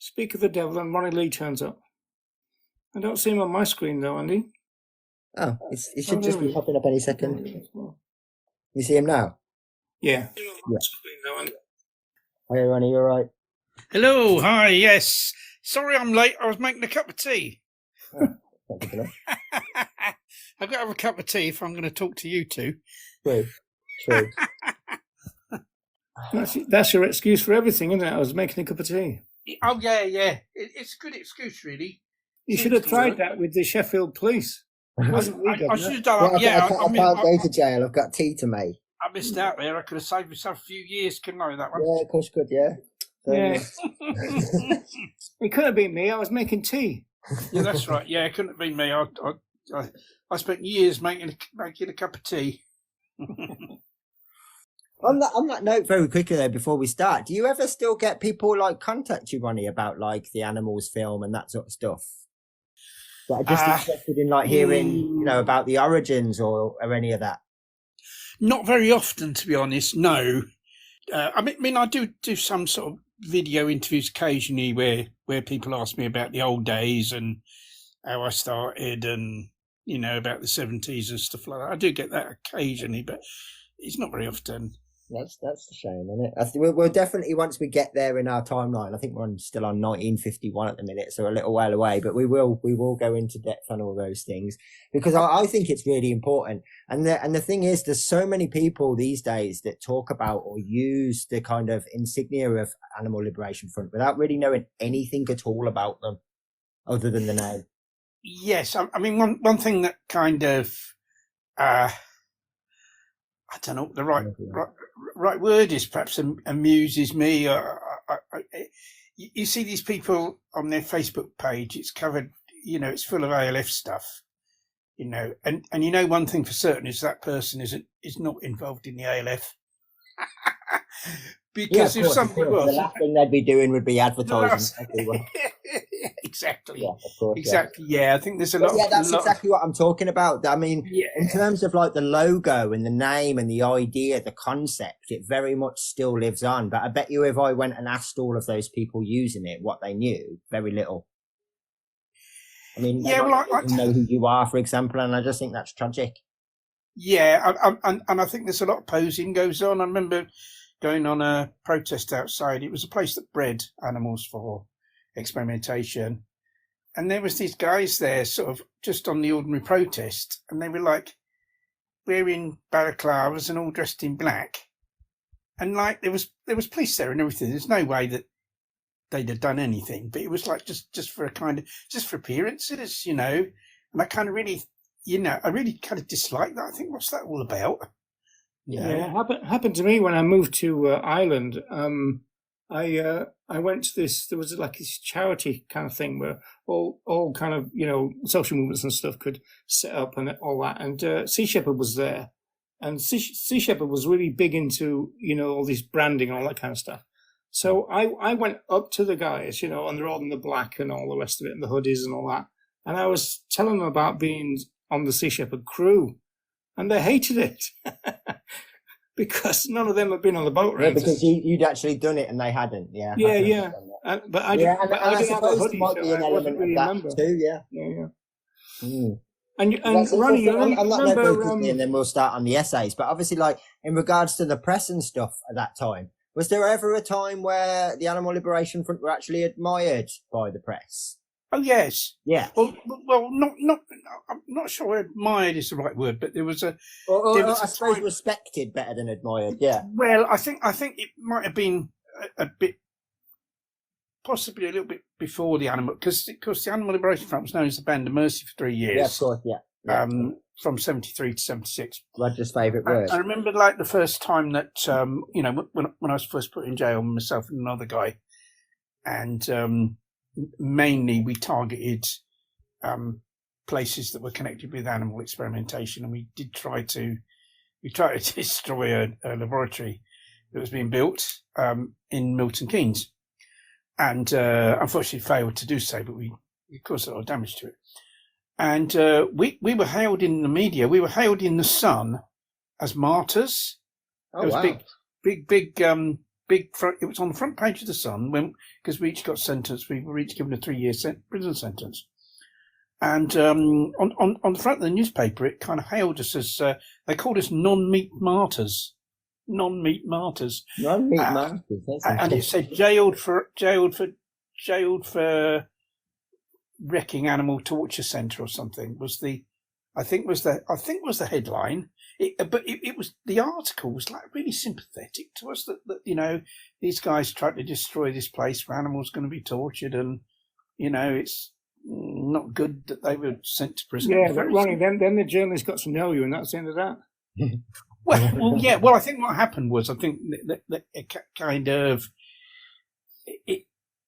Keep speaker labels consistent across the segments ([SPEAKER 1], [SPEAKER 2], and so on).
[SPEAKER 1] Speak of the devil, and Ronnie Lee turns up. I don't see him on my screen though, Andy.
[SPEAKER 2] Oh, it should just be
[SPEAKER 1] there
[SPEAKER 2] popping up any second. You see him now?
[SPEAKER 1] Yeah.
[SPEAKER 2] Hi, Ronnie, you all right?
[SPEAKER 3] Hello, hi, yes. Sorry I'm late. I was making a cup of tea.
[SPEAKER 2] Not good enough.
[SPEAKER 3] I've got to have a cup of tea if I'm going to talk to you two.
[SPEAKER 2] True.
[SPEAKER 1] That's your excuse for everything, isn't it? I was making a cup of tea.
[SPEAKER 3] Oh, yeah. It's a good excuse, really.
[SPEAKER 1] You should have tried that with the Sheffield police. It wasn't legal.
[SPEAKER 3] I should have done that.
[SPEAKER 2] I can't go to jail. I've got tea to make.
[SPEAKER 3] I missed out there. I could have saved myself a few years, couldn't I, that one?
[SPEAKER 2] Yeah, of course, good, yeah.
[SPEAKER 1] Yeah. It couldn't have been me. I was making tea.
[SPEAKER 3] Yeah, that's right. Yeah, it couldn't have been me. I spent years making a cup of tea.
[SPEAKER 2] On that note, very quickly though, before we start, do you ever still get people like contact you, Ronnie, about like the Animals film and that sort of stuff? That are just interested in like hearing, about the origins or any of that?
[SPEAKER 3] Not very often, to be honest. No. I mean, I do some sort of video interviews occasionally where people ask me about the old days and how I started and, about the 70s and stuff like that. I do get that occasionally, but it's not very often.
[SPEAKER 2] That's a shame, isn't it? I think we'll definitely, once we get there in our timeline, I think we're still on 1951 at the minute, so a little while away, but we will go into depth on all those things because I think it's really important. And the thing is, there's so many people these days that talk about or use the kind of insignia of Animal Liberation Front without really knowing anything at all about them other than the name.
[SPEAKER 3] Yes. I mean, one thing that kind of, I don't know what the right word is, perhaps amuses me. You see these people on their Facebook page, it's covered, it's full of ALF stuff, and one thing for certain is that person is not involved in the ALF. Because if somebody was, the
[SPEAKER 2] last thing they'd be doing would be advertising everyone.
[SPEAKER 3] Exactly.
[SPEAKER 2] Yeah, of course.
[SPEAKER 3] Exactly. Yeah, I think there's a lot.
[SPEAKER 2] Yeah, that's exactly what I'm talking about. I mean, in terms of like the logo and the name and the idea, the concept, it very much still lives on. But I bet you, if I went and asked all of those people using it what they knew, very little. I mean, I know who you are, for example, and I just think that's tragic.
[SPEAKER 3] Yeah, and I think there's a lot of posing goes on. I remember going on a protest outside. It was a place that bred animals for experimentation. And there was these guys there sort of just on the ordinary protest. And they were like wearing balaclavas and all dressed in black. And like there was police there and everything. There's no way that they'd have done anything. But it was like just for just for appearances, And I kind of really, I really kind of disliked that. I think, what's that all about?
[SPEAKER 1] Yeah, it happened to me when I moved to Ireland. I went to this. There was like this charity kind of thing where all kind of social movements and stuff could set up and all that. And Sea Shepherd was there, and Sea Shepherd was really big into all this branding and all that kind of stuff. So I went up to the guys, and they're all in the black and all the rest of it, and the hoodies and all that. And I was telling them about being on the Sea Shepherd crew, and they hated it. Because none of them had been on the boat, right?
[SPEAKER 2] Yeah, because you'd actually done it and they hadn't. Yeah.
[SPEAKER 1] Yeah. But I didn't have a hoodie,
[SPEAKER 2] might be an element of that too. Yeah.
[SPEAKER 1] Mm. And Ronnie,
[SPEAKER 2] I'm not and then we'll start on the essays. But obviously, like in regards to the press and stuff at that time, was there ever a time where the Animal Liberation Front were actually admired by the press?
[SPEAKER 3] Oh yes,
[SPEAKER 2] yeah.
[SPEAKER 3] Well, not. I'm not sure admired is the right word, but there was a.
[SPEAKER 2] I suppose respected better than admired. Yeah.
[SPEAKER 3] Well, I think it might have been a bit, possibly a little bit before the Animal, because the Animal Liberation Front was known as the Band of Mercy for 3 years.
[SPEAKER 2] Yeah, of course. Yeah.
[SPEAKER 3] From 73 to 76.
[SPEAKER 2] Roger's favourite word.
[SPEAKER 3] I remember like the first time that when I was first put in jail, myself and another guy, and. Mainly we targeted places that were connected with animal experimentation, and we tried to destroy a laboratory that was being built in Milton Keynes, and unfortunately failed to do so, but we caused a lot of damage to it. And we were hailed in the media, we were hailed in the Sun as martyrs.
[SPEAKER 2] Oh,
[SPEAKER 3] there was
[SPEAKER 2] wow.
[SPEAKER 3] big big front. It was on the front page of the Sun because we each got sentenced. We were each given a 3-year prison sentence. And on the front of the newspaper, it kind of hailed us as they called us non-meat martyrs. Non-meat martyrs.
[SPEAKER 2] Non-meat martyrs.
[SPEAKER 3] And it said jailed for wrecking animal torture centre or something was the headline. But it was, the article was like really sympathetic to us that these guys tried to destroy this place where animals going to be tortured, and it's not good that they were sent to prison.
[SPEAKER 1] Yeah, but Ronnie, then the journalist got to know you, and that's the end of that.
[SPEAKER 3] Well, yeah. Well, I think what happened was, I think that it kind of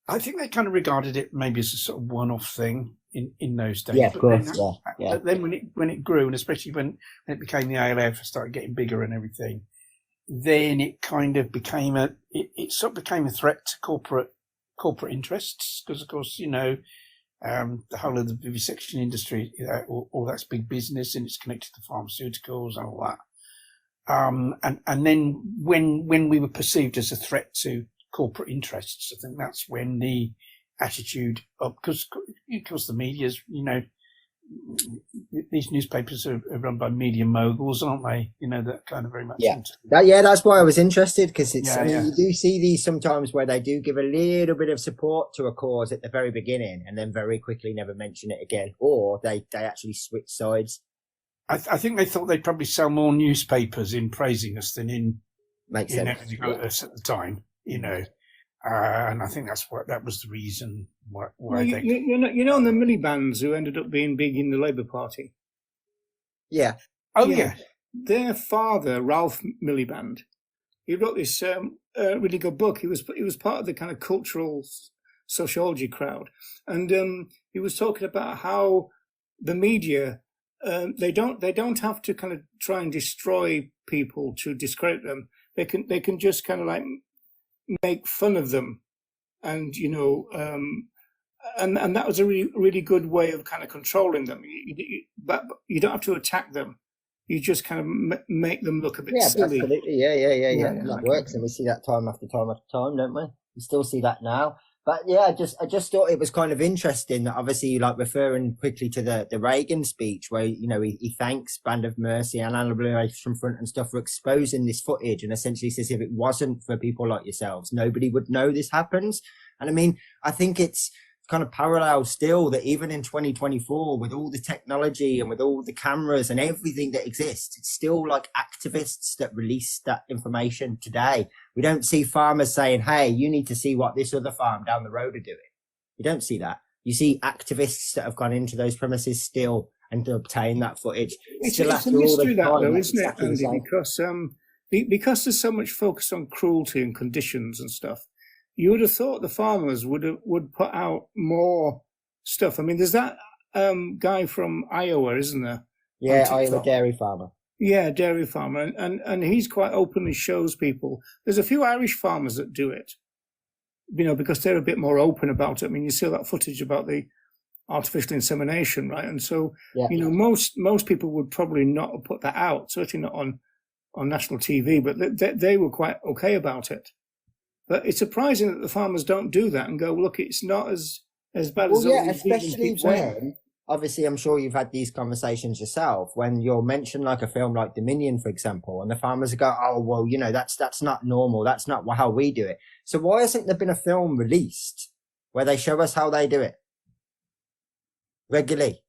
[SPEAKER 3] I think they kind of regarded it maybe as a sort of one-off thing in those days.
[SPEAKER 2] Yeah, of course.
[SPEAKER 3] But then when it grew, and especially when it became the ALF, started getting bigger and everything, then it kind of became it sort of became a threat to corporate interests, because of course the whole of the vivisection industry, all that's big business, and it's connected to pharmaceuticals and all that. And then when we were perceived as a threat to corporate interests, I think that's when the attitude of, because the media's, these newspapers are run by media moguls, aren't they? That kind of very much.
[SPEAKER 2] Yeah, that's why I was interested, because it's. You do see these sometimes where they do give a little bit of support to a cause at the very beginning, and then very quickly never mention it again, or they actually switch sides.
[SPEAKER 3] I think they thought they'd probably sell more newspapers in praising us than in
[SPEAKER 2] everything
[SPEAKER 3] about us at the time, and I think that was the reason why they.
[SPEAKER 1] The Miliband's who ended up being big in the Labour Party.
[SPEAKER 2] Yeah.
[SPEAKER 3] Oh yeah.
[SPEAKER 1] Their father, Ralph Miliband, he wrote this really good book. He was part of the kind of cultural sociology crowd, and he was talking about how the media. They don't have to kind of try and destroy people to discredit them. They can just kind of like make fun of them, and and that was a really, really good way of kind of controlling them. But you don't have to attack them. You just kind of make them look a bit silly.
[SPEAKER 2] Absolutely. Yeah. That works, and we see that time after time after time, don't we? We still see that now. But yeah, I just thought it was kind of interesting that, obviously, like referring quickly to the Reagan speech where, he thanks Band of Mercy and Animal Liberation Front and stuff for exposing this footage, and essentially says if it wasn't for people like yourselves, nobody would know this happens. And I mean, I think it's kind of parallel still that even in 2024, with all the technology and with all the cameras and everything that exists, it's still like activists that release that information today. We don't see farmers saying, hey, you need to see what this other farm down the road are doing. You don't see that. You see activists that have gone into those premises still and to obtain that footage.
[SPEAKER 1] It's a mystery that though, isn't it, Andy? Because there's so much focus on cruelty and conditions and stuff. You would have thought the farmers would put out more stuff. I mean, there's that guy from Iowa, isn't there?
[SPEAKER 2] Yeah, Iowa dairy farmer.
[SPEAKER 1] Yeah, dairy farmer, and he's quite openly shows people. There's a few Irish farmers that do it, because they're a bit more open about it. I mean, you see that footage about the artificial insemination, right? And so, most people would probably not have put that out, certainly not on national TV, but they were quite okay about it. But it's surprising that the farmers don't do that and go, look, it's not as bad as all these
[SPEAKER 2] especially when, obviously, I'm sure you've had these conversations yourself, when you'll mention like a film like Dominion, for example, and the farmers go, oh, well, that's not normal. That's not how we do it. So why hasn't there been a film released where they show us how they do it regularly?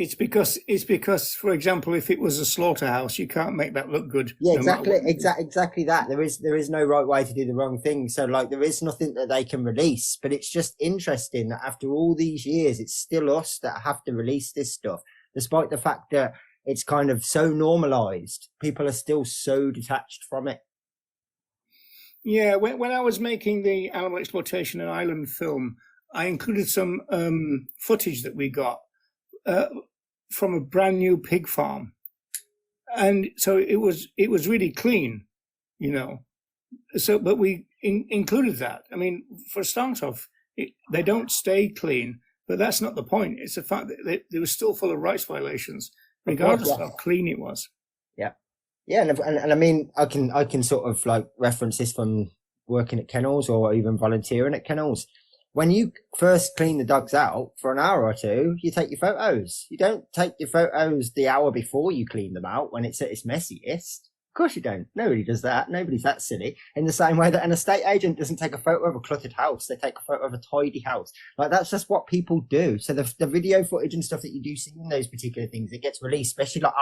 [SPEAKER 1] It's because, for example, if it was a slaughterhouse, you can't make that look good.
[SPEAKER 2] Yeah, exactly that. There is no right way to do the wrong thing. So like, there is nothing that they can release, but it's just interesting that after all these years, it's still us that have to release this stuff, despite the fact that it's kind of so normalized. People are still so detached from it.
[SPEAKER 1] Yeah, when I was making the animal exploitation and island film, I included some footage that we got from a brand new pig farm, and so it was really clean, So, but we included that. I mean, for a start off, they don't stay clean, but that's not the point. It's the fact that they were still full of rights violations, regardless of how clean it was.
[SPEAKER 2] Yeah, and I mean, I can sort of like reference this from working at kennels or even volunteering at kennels. When you first clean the dogs out for an hour or two, you take your photos. You don't take your photos the hour before you clean them out when it's at its messiest. Of course you don't. Nobody does that. Nobody's that silly. In the same way that an estate agent doesn't take a photo of a cluttered house, they take a photo of a tidy house. Like that's just what people do. So the video footage and stuff that you do see in those particular things, it gets released, especially like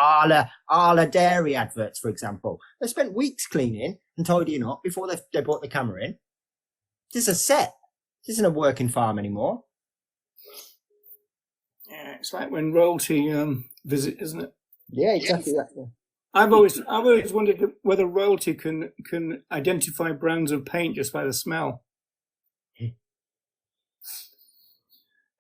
[SPEAKER 2] Arla dairy adverts, for example. They spent weeks cleaning and tidying up before they brought the camera in. This is a set. This isn't a working farm anymore.
[SPEAKER 1] Yeah, it's like when royalty visit, isn't it?
[SPEAKER 2] Yeah, exactly that. Yeah.
[SPEAKER 1] I've always wondered whether royalty can identify brands of paint just by the smell.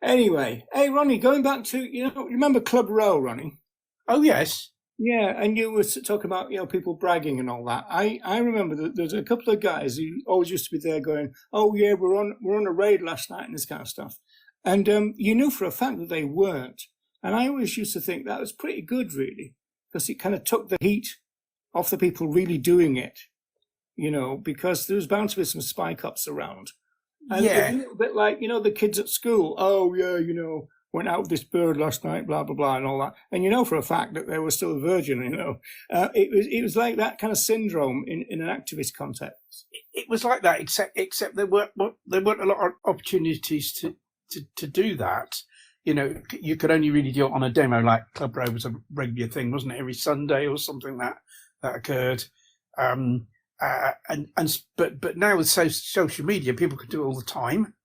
[SPEAKER 1] Anyway, hey Ronnie, going back to remember Club Row, Ronnie?
[SPEAKER 3] Oh yes.
[SPEAKER 1] Yeah, and you were talking about people bragging and all that. I remember that there's a couple of guys who always used to be there going, "Oh yeah, we're on a raid last night" and this kind of stuff, and you knew for a fact that they weren't. And I always used to think that was pretty good, really, because it kind of took the heat off the people really doing it, because there was bound to be some spy cops around. And
[SPEAKER 3] Yeah.
[SPEAKER 1] a little bit like the kids at school. Oh yeah, went out with this bird last night, blah, blah, blah, and all that. And for a fact that they were still a virgin, It was like that kind of syndrome in an activist context.
[SPEAKER 3] It was like that, except there weren't a lot of opportunities to do that. You could only really do it on a demo, like Club Row was a regular thing, wasn't it? Every Sunday or something that occurred. But now with social media, people can do it all the time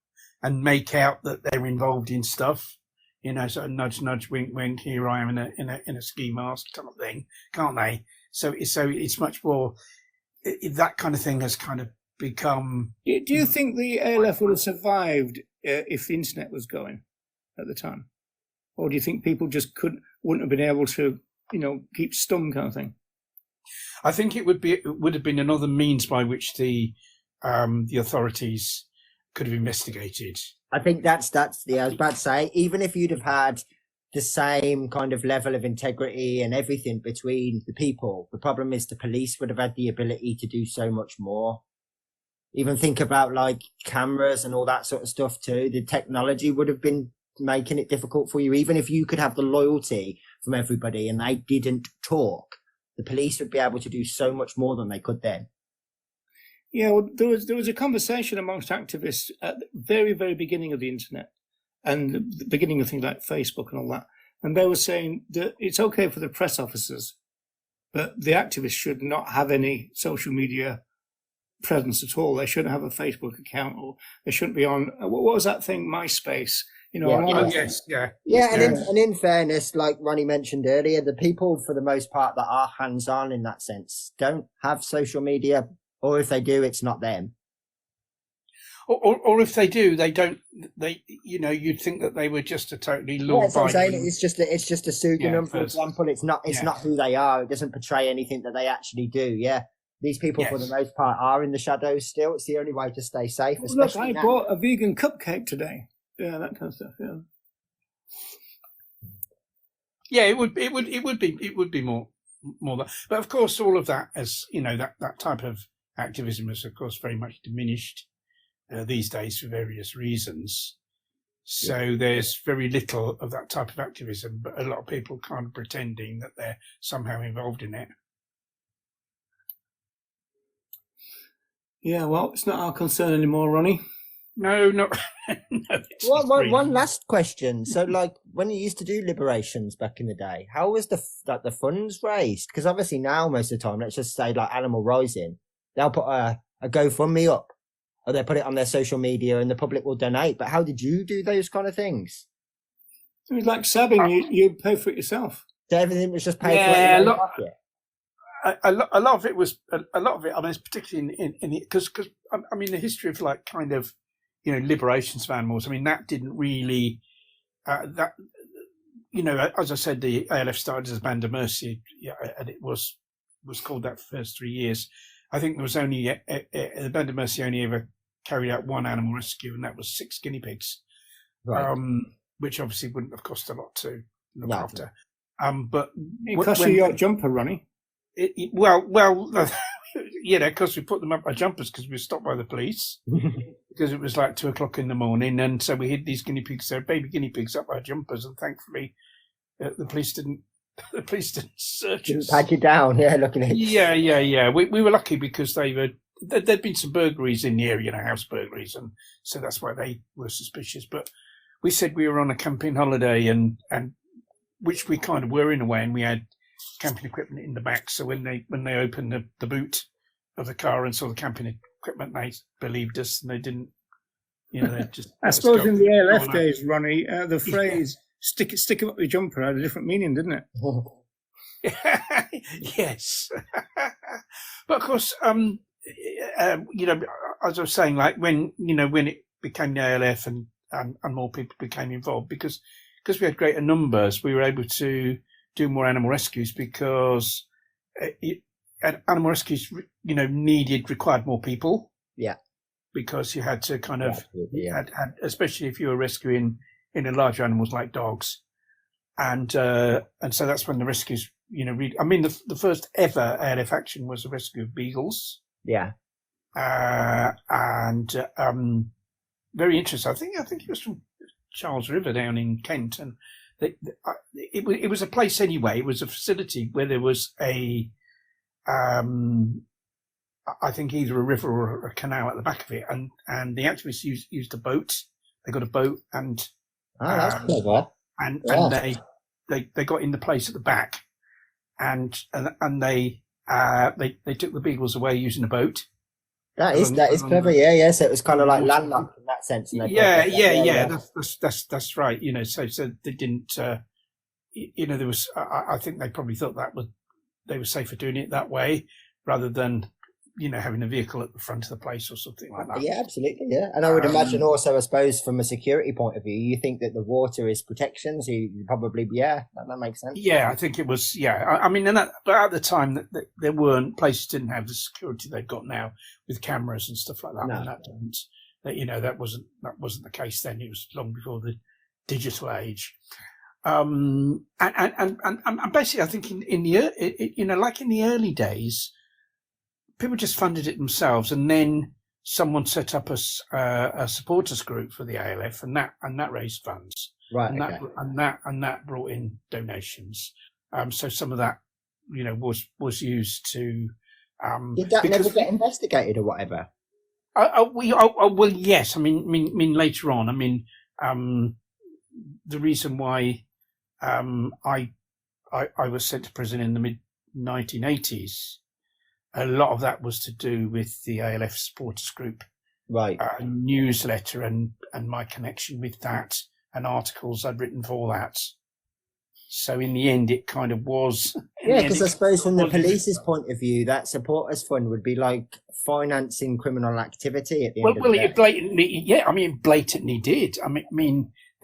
[SPEAKER 3] and make out that they're involved in stuff. Sort of nudge, nudge, wink, wink. Here I am in a ski mask kind of thing, can't they? So it's much more that kind of thing has kind of become.
[SPEAKER 1] Do you think the ALF would have survived if the internet was going at the time, or do you think people just wouldn't have been able to, keep stum kind of thing?
[SPEAKER 3] I think it would have been another means by which the authorities could have investigated.
[SPEAKER 2] I think that's I was about to say, even if you'd have had the same kind of level of integrity and everything between the people, the problem is the police would have had the ability to do so much more. Even think about like cameras and all that sort of stuff too. The technology would have been making it difficult for you. Even if you could have the loyalty from everybody and they didn't talk, the police would be able to do so much more than they could then.
[SPEAKER 1] Yeah, well, there was a conversation amongst activists at the very, very beginning of the internet and the beginning of things like Facebook and all that. And they were saying that it's okay for the press officers, but the activists should not have any social media presence at all. They shouldn't have a Facebook account, or they shouldn't be on, what was that thing, MySpace?
[SPEAKER 3] Yes, yeah.
[SPEAKER 2] Yeah, and in fairness, like Ronnie mentioned earlier, the people, for the most part, that are hands-on in that sense, don't have social media. Or if they do, it's not them.
[SPEAKER 3] Or if they do, they don't. You'd think that they were just a totally law-abiding.
[SPEAKER 2] Yeah, that's what I'm saying. It's just a pseudonym, for example. It's not who they are. It doesn't portray anything that they actually do. Yeah, these people, for the most part, are in the shadows still. It's the only way to stay safe.
[SPEAKER 1] Look, I bought a vegan cupcake today. Yeah, that kind of stuff. Yeah.
[SPEAKER 3] Yeah, it would be more that. But of course, all of that, as that type of activism is, of course, very much diminished these days for various reasons. So there's very little of that type of activism, but a lot of people kind of pretending that they're somehow involved in it.
[SPEAKER 1] Yeah, well, it's not our concern anymore, Ronnie.
[SPEAKER 3] No, not.
[SPEAKER 2] One last question. So, like, when you used to do liberations back in the day, how was the funds raised? Because obviously now, most of the time, let's just say like Animal Rising, they'll put a GoFundMe up, or they'll put it on their social media, and the public will donate. But how did you do those kind of things?
[SPEAKER 1] It was like sabbing. You pay for it yourself.
[SPEAKER 2] So everything was just paid for.
[SPEAKER 3] A lot of it was a lot of it. I mean, particularly in because I mean the history of like kind of liberations of animals. I mean that didn't really as I said, the ALF started as a Band of Mercy, and it was called that for the first 3 years. I think there was only the Band of Mercy only ever carried out one animal rescue, and that was 6 guinea pigs, right. Which obviously wouldn't have cost a lot to look after. But
[SPEAKER 1] it cost you your jumper, Ronnie.
[SPEAKER 3] Well, because we put them up by jumpers because we were stopped by the police because it was like 2:00 in the morning, and so we hid these guinea pigs, so baby guinea pigs up by jumpers, and thankfully the police didn't. The police didn't search us.
[SPEAKER 2] Pat you down, looking at.
[SPEAKER 3] Yeah. We were lucky because there'd been some burglaries in the area, house burglaries, and so that's why they were suspicious. But we said we were on a camping holiday, and which we kind of were in a way, and we had camping equipment in the back. So when they opened the boot of the car and saw the camping equipment, they believed us, and they didn't. They just.
[SPEAKER 1] I suppose in the ALF days, Ronnie, the phrase "stick it up your jumper" had a different meaning, didn't it?
[SPEAKER 3] Yes, but of course, as I was saying, like when it became the ALF and more people became involved because we had greater numbers, we were able to do more animal rescues because animal rescues, required more people.
[SPEAKER 2] Yeah,
[SPEAKER 3] because you had to kind of, had, especially if you were rescuing larger animals like dogs, and so that's when the rescues. The first ever ALF action was a rescue of beagles.
[SPEAKER 2] Yeah.
[SPEAKER 3] And very interesting. I think it was from Charles River down in Kent, and it was a place anyway. It was a facility where there was I think either a river or a canal at the back of it, and the activists used a boat. They got a boat, and
[SPEAKER 2] that's clever.
[SPEAKER 3] And they got in the place at the back. And they took the beagles away using a boat. That is
[SPEAKER 2] clever, yeah. So it was kind of like landlocked in that sense.
[SPEAKER 3] Yeah. That's right. So they didn't. There was. I think they probably thought they were safer doing it that way rather than having a vehicle at the front of the place or something like that.
[SPEAKER 2] Yeah, absolutely, yeah. And I would imagine also, I suppose, from a security point of view, you think that the water is protection, so you probably, that makes sense.
[SPEAKER 3] Yeah, I think it was, but at the time, that there weren't, places didn't have the security they've got now with cameras and stuff like that.
[SPEAKER 2] No.
[SPEAKER 3] And that wasn't the case then. It was long before the digital age. And basically, I think in the early days, people just funded it themselves, and then someone set up a supporters group for the ALF, and that raised funds.
[SPEAKER 2] Right.
[SPEAKER 3] And
[SPEAKER 2] okay.
[SPEAKER 3] that brought in donations. So some of that, was used to.
[SPEAKER 2] Did that never get investigated or whatever?
[SPEAKER 3] Well, yes. I mean, later on. The reason why I was sent to prison in the mid 1980s. A lot of that was to do with the ALF supporters group,
[SPEAKER 2] right?
[SPEAKER 3] Newsletter and my connection with that, and articles I'd written for that. So in the end, it kind of was.
[SPEAKER 2] Yeah, because I suppose from the police's point of view, that supporters fund would be like financing criminal activity at the end of the day.
[SPEAKER 3] It blatantly did.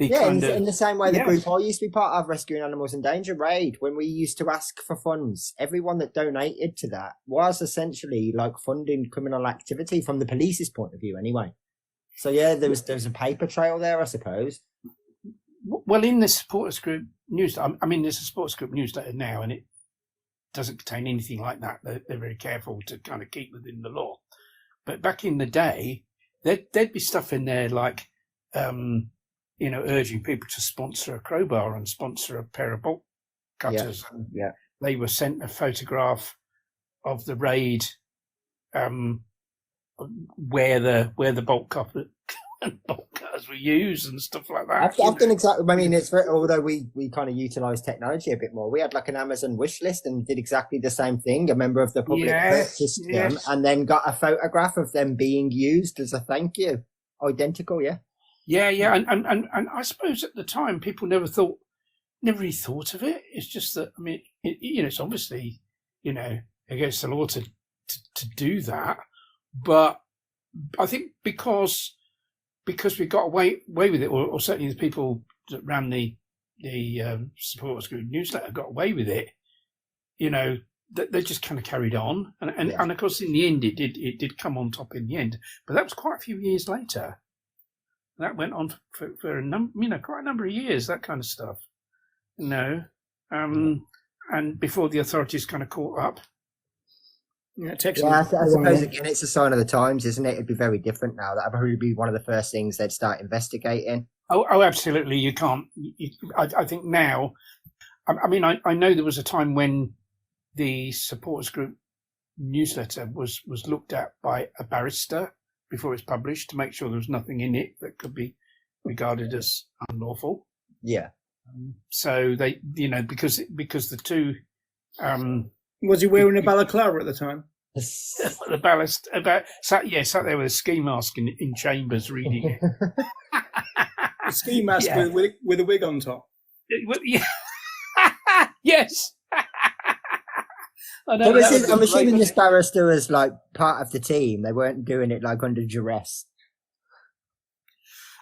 [SPEAKER 2] In the same way the group I used to be part of, Rescuing Animals in Danger, RAID, when we used to ask for funds, everyone that donated to that was essentially like funding criminal activity from the police's point of view anyway. So there was a paper trail there, I suppose.
[SPEAKER 3] Well, in the supporters group newsletter, there's a supporters group newsletter now, and it doesn't contain anything like that. They're very careful to kind of keep within the law. But back in the day, there'd be stuff in there like, urging people to sponsor a crowbar and sponsor a pair of bolt cutters.
[SPEAKER 2] Yeah.
[SPEAKER 3] They were sent a photograph of the raid, where the bolt cutters were used and stuff like that.
[SPEAKER 2] I've done exactly. It's although we kind of utilised technology a bit more. We had like an Amazon wish list and did exactly the same thing. A member of the public purchased them and then got a photograph of them being used as a thank you. Identical, yeah.
[SPEAKER 3] Yeah, and I suppose at the time people never really thought of it. It's just that it's obviously against the law to do that, but I think because we got away with it, or certainly the people that ran the supporters group newsletter got away with it. They just kind of carried on, and of course in the end it did come on top in the end, but that was quite a few years later. That went on for quite a number of years, that kind of stuff. And before the authorities kind of caught up.
[SPEAKER 1] Yeah, it takes.
[SPEAKER 2] Yeah, I suppose again it's a sign of the times, isn't it? It'd be very different now. That'd probably be one of the first things they'd start investigating.
[SPEAKER 3] Oh, absolutely. You can't. I think now. I mean, I know there was a time when the supporters group newsletter was looked at by a barrister before it's published to make sure there was nothing in it that could be regarded as unlawful.
[SPEAKER 2] Yeah.
[SPEAKER 3] So they, because the two.
[SPEAKER 1] Was he wearing a balaclava at the time?
[SPEAKER 3] The ballast sat there with a ski mask in chambers reading it.
[SPEAKER 1] A ski mask with a wig on top.
[SPEAKER 3] Yeah. Yes.
[SPEAKER 2] I'm assuming this barrister was like part of the team. They weren't doing it like under duress.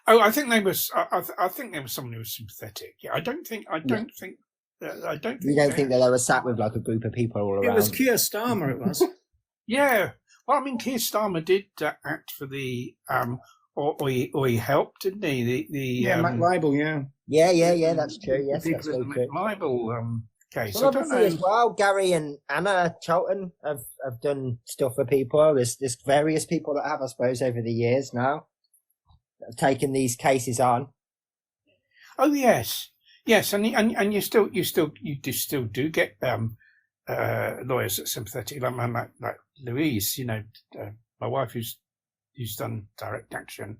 [SPEAKER 3] Oh, I think they was. I think there was someone who was sympathetic. Yeah, I don't think. You don't think
[SPEAKER 2] that they were sat with like a group of people all around?
[SPEAKER 1] It was Keir Starmer. It was.
[SPEAKER 3] Yeah. Well, I mean, Keir Starmer did act for the or he helped, didn't he?
[SPEAKER 1] Mac Libel, yeah.
[SPEAKER 2] Yeah. That's true. Yes,
[SPEAKER 3] the
[SPEAKER 2] that's very
[SPEAKER 3] Mac
[SPEAKER 2] true.
[SPEAKER 3] Libel case.
[SPEAKER 2] Well, obviously as well, Gary and Anna Charlton have done stuff for people. There's various people that have, I suppose, over the years now that have taken these cases on.
[SPEAKER 3] Oh yes, and you still do get lawyers that are sympathetic, like Louise. My wife who's done direct action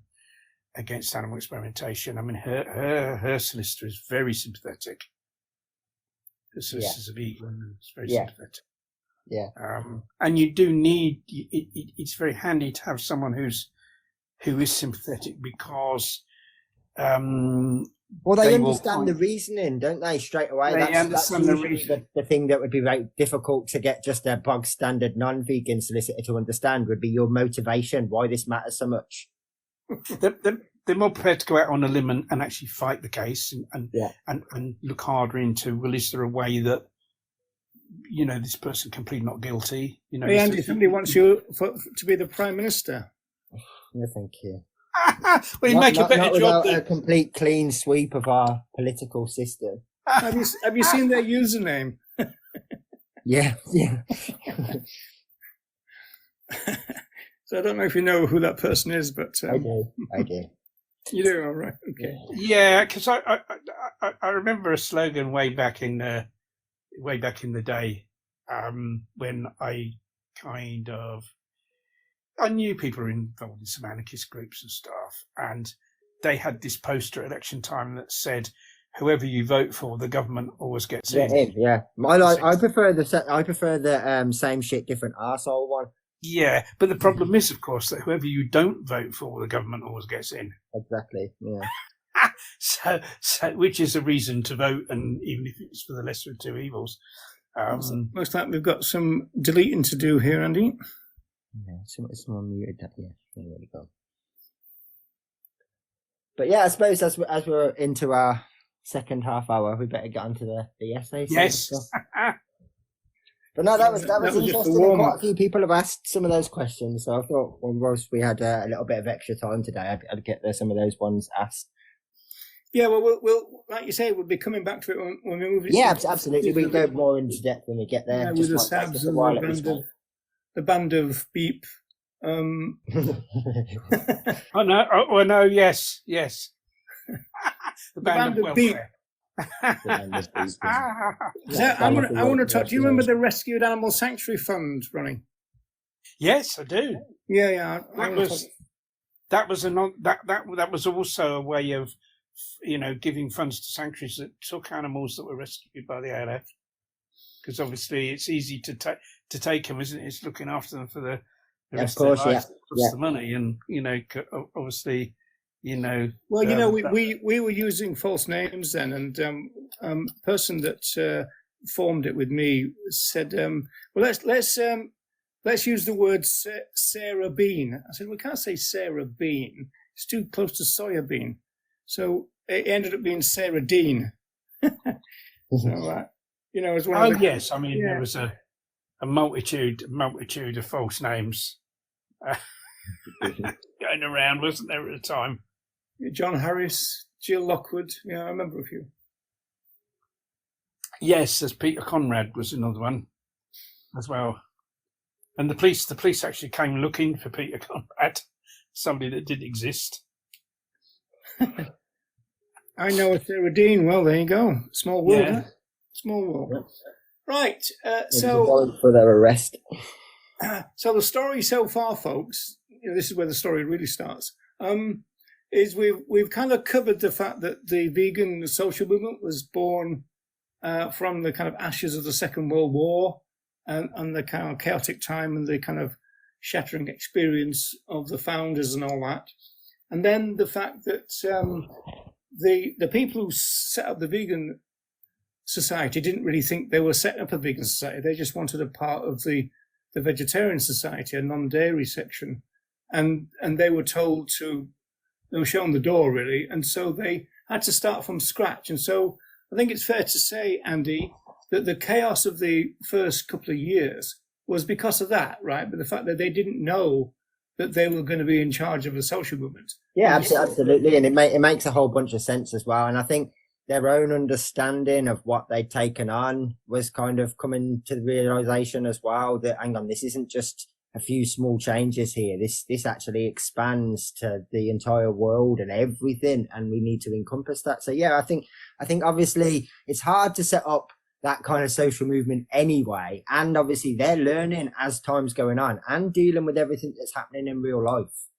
[SPEAKER 3] against animal experimentation. I mean, her solicitor is very sympathetic. The solicitors of England is very sympathetic.
[SPEAKER 2] Yeah.
[SPEAKER 3] And you do need. It's very handy to have someone who is sympathetic because.
[SPEAKER 2] Well, they understand the reasoning, don't they? Straight away.
[SPEAKER 3] They understand the reasoning.
[SPEAKER 2] The thing that would be very difficult to get just a bog standard non-vegan solicitor to understand would be your motivation, why this matters so much.
[SPEAKER 3] They're more prepared to go out on a limb and actually fight the case and look harder into, well, is there a way that, this person can plead not guilty?
[SPEAKER 1] Andy, somebody wants you to be the Prime Minister.
[SPEAKER 2] No, thank you.
[SPEAKER 3] Well, you make a better job
[SPEAKER 2] than a complete clean sweep of our political system.
[SPEAKER 1] Have you seen their username?
[SPEAKER 2] Yeah.
[SPEAKER 1] So I don't know if you know who that person is, but
[SPEAKER 2] I do.
[SPEAKER 1] You do, all right? Okay.
[SPEAKER 3] Yeah, because I remember a slogan way back in the day when I knew people were involved in some anarchist groups and stuff, and they had this poster at election time that said, "Whoever you vote for, the government always gets in."
[SPEAKER 2] Yeah, I prefer the same shit, different arsehole one.
[SPEAKER 3] Yeah, but the problem is, of course, that whoever you don't vote for, the government always gets in.
[SPEAKER 2] Exactly. Yeah.
[SPEAKER 3] so which is a reason to vote, and even if it's for the lesser of two evils.
[SPEAKER 1] Most likely, we've got some deleting to do here, Andy.
[SPEAKER 2] Yeah, someone muted that. Yeah, there we go. But yeah, I suppose as we're into our second half hour, we better get onto the essays.
[SPEAKER 3] Yes.
[SPEAKER 2] But no, that was interesting. Quite a few people have asked some of those questions, so I thought, whilst we had a little bit of extra time today, I'd get some of those ones asked.
[SPEAKER 1] Yeah, well, we'll like you say, we'll be coming back to it when we move it.
[SPEAKER 2] Yeah, absolutely. We go more into depth when we get there.
[SPEAKER 1] Yeah, with the Sabs and the band of Beep.
[SPEAKER 3] Oh no! Yes. The band of
[SPEAKER 1] Beep.
[SPEAKER 2] Welfare.
[SPEAKER 1] I want to talk. Do you remember the Rescued Animal Sanctuary Fund, Ronnie?
[SPEAKER 3] Yes, I do.
[SPEAKER 1] Yeah.
[SPEAKER 3] That was also a way of, giving funds to sanctuaries that took animals that were rescued by the ALF. Because obviously it's easy to take them, isn't it? It's looking after them for the rest of their lives. Plus the money, and obviously.
[SPEAKER 1] Well, we were using false names then, and person that formed it with me said, "Well, let's use the word Sarah Bean." I said, "We can't say Sarah Bean; it's too close to soya bean." So it ended up being Sarah Dean. So as one.
[SPEAKER 3] Oh yes, I mean there was a multitude of false names going around, wasn't there, at the time?
[SPEAKER 1] John Harris, Jill Lockwood. Yeah, I remember a few.
[SPEAKER 3] Yes, as Peter Conrad was another one as well. And the police actually came looking for Peter Conrad, somebody that did exist.
[SPEAKER 1] I know a Sarah Dean. Well, there you go. Small world,
[SPEAKER 3] Yeah.
[SPEAKER 1] huh? Small world. Yeah. Right.
[SPEAKER 2] So for their arrest.
[SPEAKER 1] So the story so far, folks, this is where the story really starts. Is we've kind of covered the fact that the vegan social movement was born from the kind of ashes of the Second World War and the kind of chaotic time and the kind of shattering experience of the founders and all that. And then the fact that the people who set up the vegan society didn't really think they were setting up a vegan society. They just wanted a part of the vegetarian society, a non-dairy section. And they were told they were shown the door, really. And so they had to start from scratch. And so I think it's fair to say, Andy, that the chaos of the first couple of years was because of that, right? But the fact that they didn't know that they were going to be in charge of a social movement.
[SPEAKER 2] Yeah, absolutely. And it makes a whole bunch of sense as well. And I think their own understanding of what they'd taken on was kind of coming to the realization as well that, hang on, this isn't just a few small changes here. This actually expands to the entire world and everything, and we need to encompass that. So yeah, I think obviously it's hard to set up that kind of social movement anyway, and obviously they're learning as time's going on and dealing with everything that's happening in real life.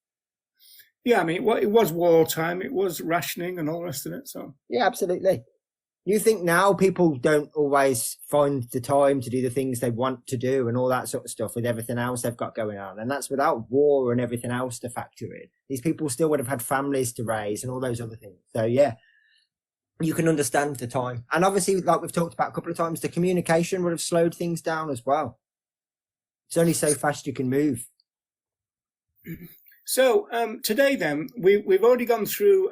[SPEAKER 1] Yeah, I mean, it was wartime, it was rationing and all the rest of it. So
[SPEAKER 2] yeah, absolutely. You think now people don't always find the time to do the things they want to do and all that sort of stuff with everything else they've got going on. And that's without war and everything else to factor in. These people still would have had families to raise and all those other things. So yeah, you can understand the time. And obviously, like we've talked about a couple of times, the communication would have slowed things down as well. It's only so fast you can move.
[SPEAKER 1] So today, then, we've already gone through,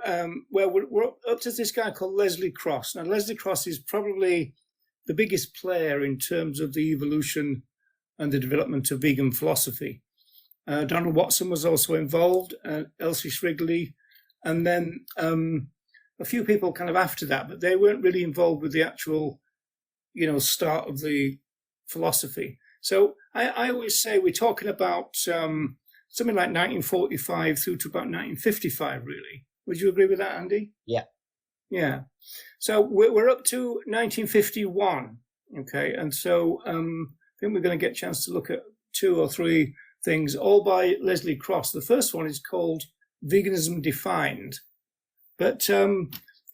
[SPEAKER 1] we're up to this guy called Leslie Cross. Now, Leslie Cross is probably the biggest player in terms of the evolution and the development of vegan philosophy. Donald Watson was also involved, Elsie Shrigley, and then a few people kind of after that, but they weren't really involved with the actual, start of the philosophy. So I always say we're talking about something like 1945 through to about 1955, really. Would you agree with that, Andy?
[SPEAKER 2] Yeah.
[SPEAKER 1] Yeah. So we're up to 1951, okay? And so I think we're going to get a chance to look at 2 or 3 things, all by Leslie Cross. The first one is called Veganism Defined. But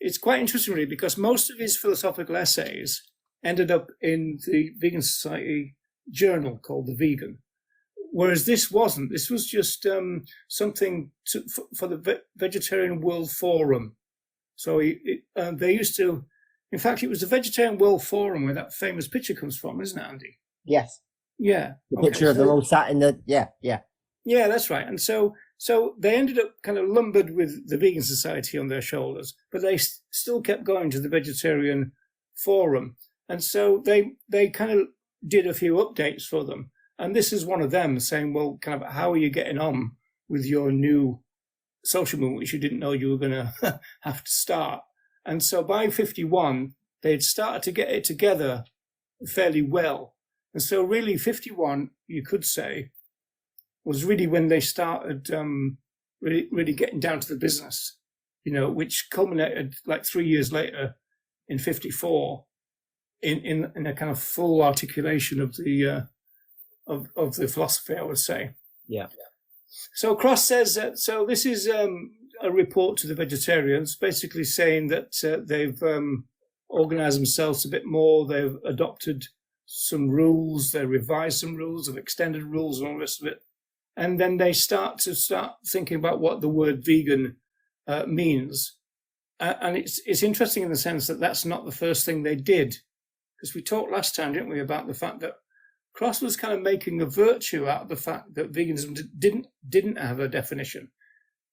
[SPEAKER 1] it's quite interesting, really, because most of his philosophical essays ended up in the Vegan Society journal called The Vegan. Whereas this wasn't. This was just something for the Vegetarian World Forum. So they used to, in fact, it was the Vegetarian World Forum where that famous picture comes from, isn't it, Andy?
[SPEAKER 2] Yes.
[SPEAKER 1] Yeah.
[SPEAKER 2] The picture of them all sat in the, yeah.
[SPEAKER 1] Yeah, that's right. And so they ended up kind of lumbered with the Vegan Society on their shoulders, but they still kept going to the Vegetarian Forum. And so they kind of did a few updates for them. And this is one of them saying, well, kind of, how are you getting on with your new social movement, which you didn't know you were going to have to start? And so by 51, they'd started to get it together fairly well. And so really 51, you could say, was really when they started really getting down to the business, which culminated like 3 years later in 54 in a kind of full articulation of the of the philosophy, I would say.
[SPEAKER 2] Yeah.
[SPEAKER 1] So Cross says that, so this is a report to the vegetarians, basically saying that they've organized themselves a bit more, they've adopted some rules, they revised some rules, they've extended rules and all the rest of it. And then they start thinking about what the word vegan means. And it's interesting in the sense that that's not the first thing they did. Because we talked last time, didn't we, about the fact that Cross was kind of making a virtue out of the fact that veganism didn't have a definition.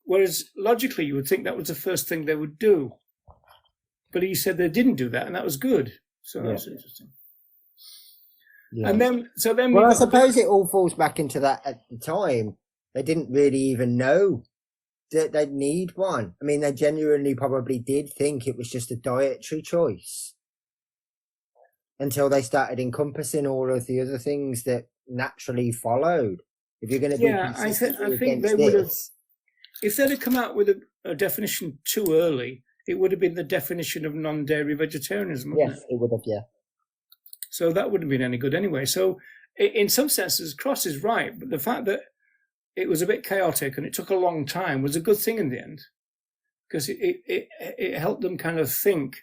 [SPEAKER 1] Whereas logically, you would think that was the first thing they would do. But he said they didn't do that, and that was good. So that's interesting. Yeah. And then,
[SPEAKER 2] well, I suppose it all falls back into that at the time. They didn't really even know that they'd need one. I mean, they genuinely probably did think it was just a dietary choice until they started encompassing all of the other things that naturally followed. If you're going to be
[SPEAKER 1] Yeah, I think they would have. If they'd have come out with a definition too early, it would have been the definition of non-dairy vegetarianism.
[SPEAKER 2] Yes, it would have. Yeah.
[SPEAKER 1] So that wouldn't have been any good anyway. So in some senses, Cross is right, but the fact that it was a bit chaotic and it took a long time was a good thing in the end, because it helped them kind of think.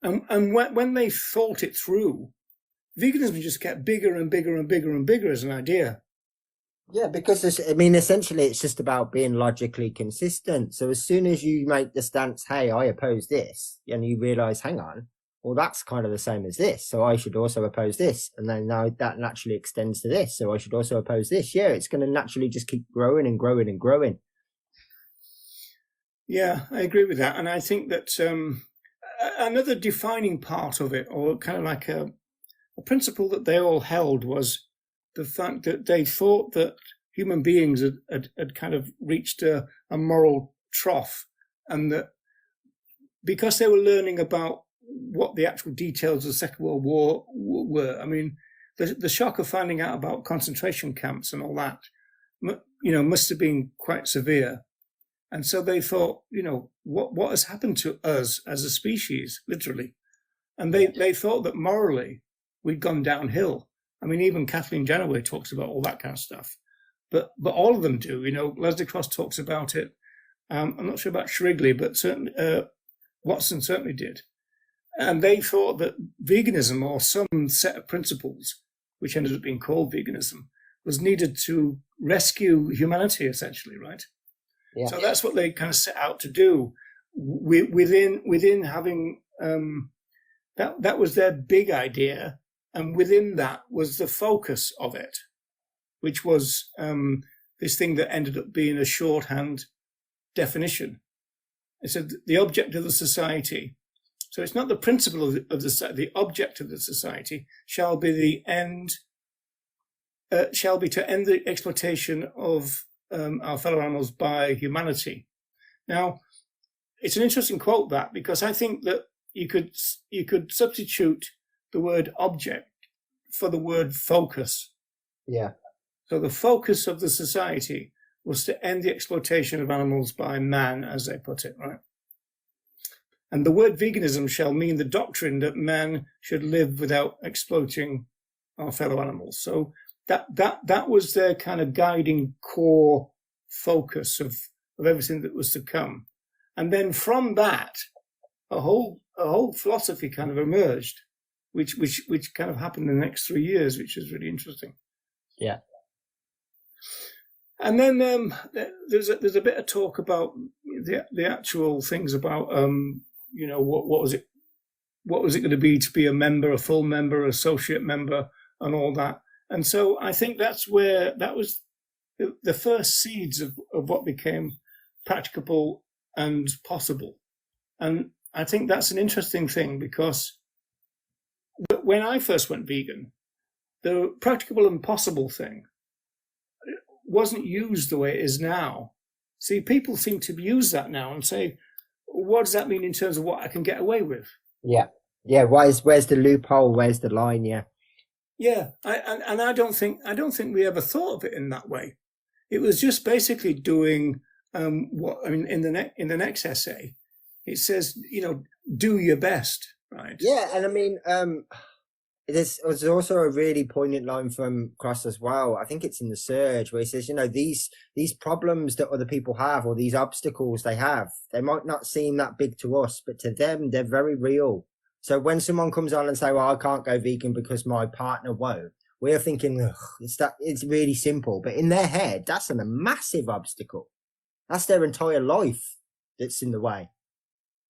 [SPEAKER 1] And when they thought it through, veganism just kept bigger and bigger and bigger and bigger as an idea.
[SPEAKER 2] Yeah, because essentially it's just about being logically consistent. So as soon as you make the stance, hey, I oppose this, and you realise, hang on, well, that's kind of the same as this, so I should also oppose this. And then now that naturally extends to this, so I should also oppose this. Yeah, it's going to naturally just keep growing and growing and growing.
[SPEAKER 1] Yeah, I agree with that. And I think that another defining part of it, or kind of like a principle that they all held, was the fact that they thought that human beings had kind of reached a moral trough, and that because they were learning about what the actual details of the Second World War were, I mean, the shock of finding out about concentration camps and all that, must have been quite severe. And so they thought, what has happened to us as a species, literally? And they thought that morally we'd gone downhill. I mean, even Kathleen Janaway talks about all that kind of stuff. But all of them do. Leslie Cross talks about it. I'm not sure about Shrigley, but certainly Watson certainly did. And they thought that veganism, or some set of principles, which ended up being called veganism, was needed to rescue humanity, essentially, right? Yeah. So that's what they kind of set out to do. Within having that was their big idea, and within that was the focus of it, which was this thing that ended up being a shorthand definition. It said the object of the society. So it's not the principle of the object of the society shall be the end. Shall be to end the exploitation of our fellow animals by humanity. Now, it's an interesting quote, that, because I think that you could substitute the word object for the word focus.
[SPEAKER 2] Yeah.
[SPEAKER 1] So the focus of the society was to end the exploitation of animals by man, as they put it, right? And the word veganism shall mean the doctrine that man should live without exploiting our fellow animals. So that was their kind of guiding core focus of everything that was to come. And then from that, a whole philosophy kind of emerged, which kind of happened in the next 3 years, which is really interesting.
[SPEAKER 2] Yeah.
[SPEAKER 1] And then there's a bit of talk about the actual things about what was it going to be a member, a full member, associate member, and all that. And so I think that was the first seeds of what became practicable and possible. And I think that's an interesting thing, because when I first went vegan, the practicable and possible thing wasn't used the way it is now. See, people seem to use that now and say, what does that mean in terms of what I can get away with?
[SPEAKER 2] Yeah. Yeah. Where's the loophole? Where's the line? Yeah.
[SPEAKER 1] Yeah. I don't think we ever thought of it in that way. It was just basically doing in the next essay, it says, do your best, right?
[SPEAKER 2] Yeah. And I mean, there's also a really poignant line from Cross as well. I think it's in The Surge, where he says, these problems that other people have, or these obstacles they have, they might not seem that big to us, but to them, they're very real. So when someone comes on and say, well, I can't go vegan because my partner won't, we're thinking, it's really simple. But in their head, that's a massive obstacle. That's their entire life that's in the way.